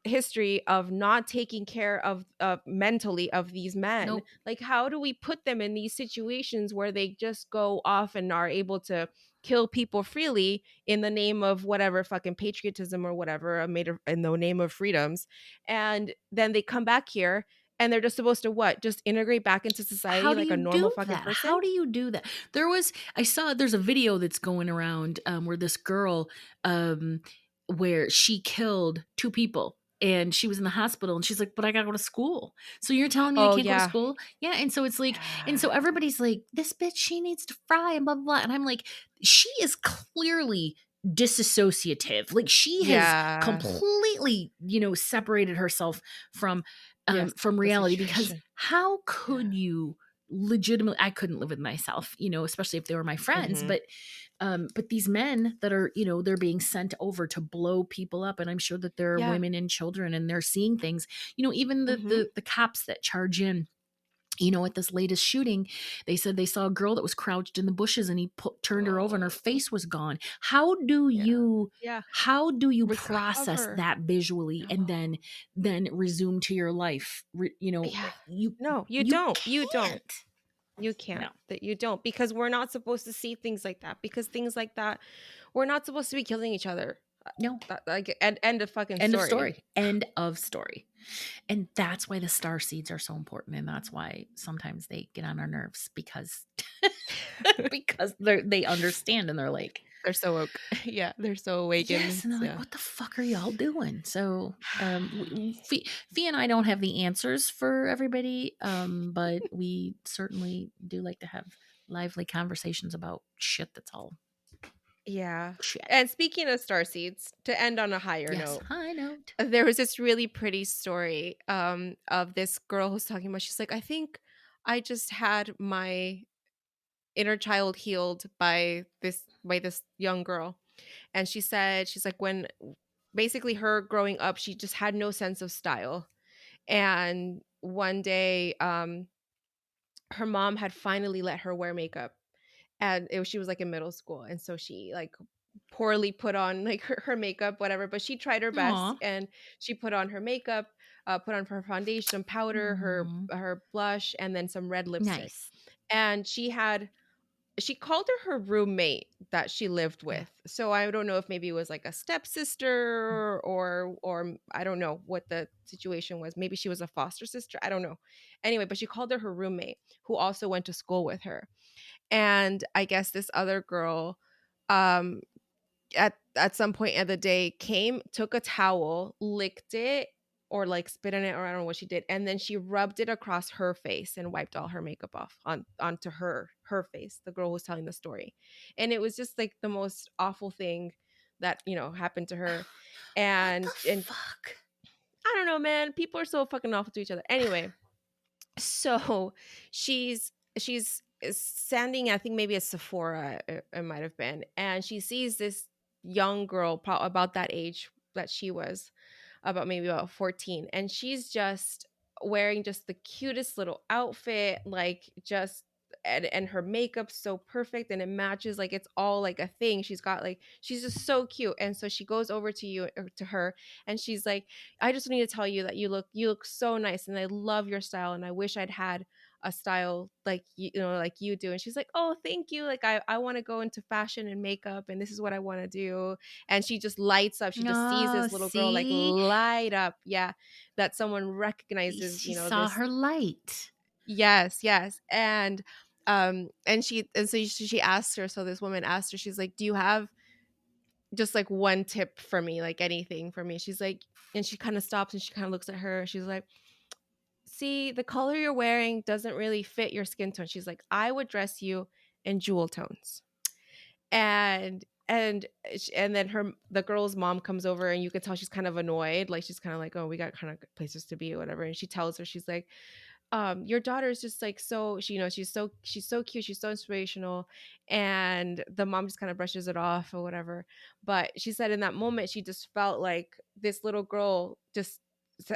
history of not taking care of mentally of these men. Nope. Like, how do we put them in these situations where they just go off and are able to kill people freely in the name of whatever fucking patriotism or whatever, made in the name of freedoms, and then they come back here and they're just supposed to what? Just integrate back into How society do like a you normal do fucking that? person? How do you do that? There's a video that's going around, where this girl, um, where she killed two people and she was in the hospital and she's like, but I gotta go to school. So you're telling me I Oh can't go to yeah. school? Yeah. And so it's like, and so Yeah. everybody's like, this bitch, she needs to fry and blah, blah, blah. And I'm like, she is clearly disassociative. Like, she has Yeah. completely, separated herself from Yes. from The reality, because situation. how Yeah. could you legitimately, I couldn't live with myself, especially if they were my friends, Mhm. but these men that are, they're being sent over to blow people up, and I'm sure that there are Yeah. women and children and they're seeing things, even the Mhm. the cops that charge in, at this latest shooting, they said they saw a girl that was crouched in the bushes and he turned her over and her Oh, face was gone. How do yeah. you Yeah. process Recover. that visually and No. then resume to your life? Yeah. You No, you you don't. You don't. can't. You can't. No. That you don't, because we're not supposed to see things like that. Because things like that, we're not supposed to be killing each other. No. Like, end of fucking End of story. story. End of story. And that's why the star seeds are so important. And that's why sometimes they get on our nerves, because because they understand and they're like, They're so woke. Yeah, they're so awakened. yes, and they're like, Yeah. what the fuck are y'all doing? So Fee and I don't have the answers for everybody, but we certainly do like to have lively conversations about shit that's all Yeah. shit. And speaking of starseeds, to end on a higher Yes, note, high note. there was this really pretty story of this girl who's talking about, she's like, I think I just had my inner child healed by this young girl. And she said, she's like, when basically her growing up, she just had no sense of style. And one day her mom had finally let her wear makeup, and she was like in middle school, and so she like poorly put on like her makeup, whatever, but she tried her best, Aw. and she put on her makeup, put on her foundation, powder, her blush, and then some red lipstick. Nice. And she called her roommate that she lived Yeah. with. So I don't know if maybe it was like a stepsister or I don't know what the situation was. Maybe she was a foster sister. I don't know. Anyway, but she called her roommate, who also went to school with her. And I guess this other girl um at some point of the day came, took a towel, licked it, or like spit in it, or I don't know what she did, and then she rubbed it across her face and wiped all her makeup off onto her face, the girl who was telling the story. And it was just like the most awful thing that happened to her. And What the fuck? I don't know, man, people are so fucking awful to each other. Anyway, so she's standing, I think maybe a Sephora, it might have been, and she sees this young girl about that age that she was, about 14, and she's just wearing just the cutest little outfit, like just and her makeup's so perfect and it matches, like it's all like a thing. She's got like, she's just so cute. And so she goes over to her, and she's like, I just need to tell you that you look so nice, and I love your style, and I wish I'd had a style like like you do. And she's like, oh, thank you, like I want to go into fashion and makeup, and this is what I want to do. And she just lights up. She just sees this little girl like light up. Yeah, that someone recognizes, She saw this. her light. Yes. And so she asked her, so this woman asked her, she's like, do you have just like one tip for me, like anything for me? She's like, and she kind of stops and she kind of looks at her. She's like, see, the color you're wearing doesn't really fit your skin tone. She's like, I would dress you in jewel tones. And then the girl's mom comes over, and you can tell she's kind of annoyed, like she's kind of like, oh, we got kind of places to be or whatever. And she tells her, she's like, your daughter is just like, so she, she's so cute, she's so inspirational. And the mom just kind of brushes it off or whatever. But she said in that moment she just felt like this little girl just,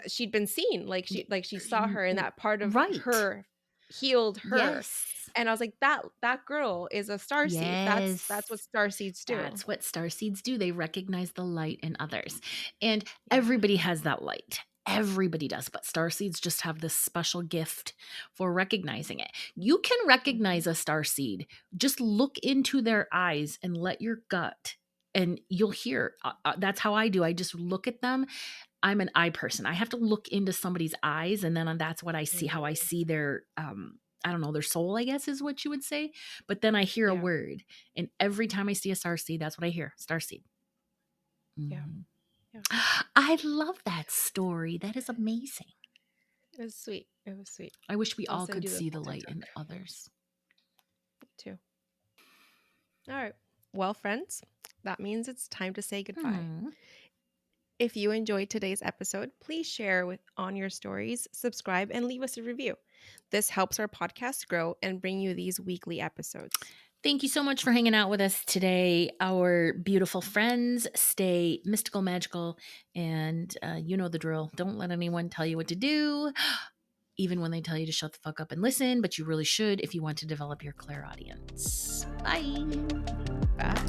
she'd been seen, like she saw her, and that part of her healed her. Yes. And I was like, that girl is a starseed. Yes. That's what starseeds do. That's what starseeds do. They recognize the light in others. And everybody has that light. Everybody does, but starseeds just have this special gift for recognizing it. You can recognize a starseed. Just look into their eyes and let your gut, and you'll hear. That's how I do. I just look at them. I'm an eye person. I have to look into somebody's eyes, and then that's what I see, how I see their, I don't know, their soul, I guess is what you would say. But then I hear a word, and every time I see a starseed, that's what I hear, starseed. Yeah. I love that story. That is amazing. It was sweet. I wish we all could see the light in others. Me too. All right. Well, friends, that means it's time to say goodbye. If you enjoyed today's episode, please share on your stories, subscribe, and leave us a review. This helps our podcast grow and bring you these weekly episodes. Thank you so much for hanging out with us today, our beautiful friends. Stay mystical, magical, and you know the drill. Don't let anyone tell you what to do, even when they tell you to shut the fuck up and listen, but you really should if you want to develop your clairaudience. Bye. Bye.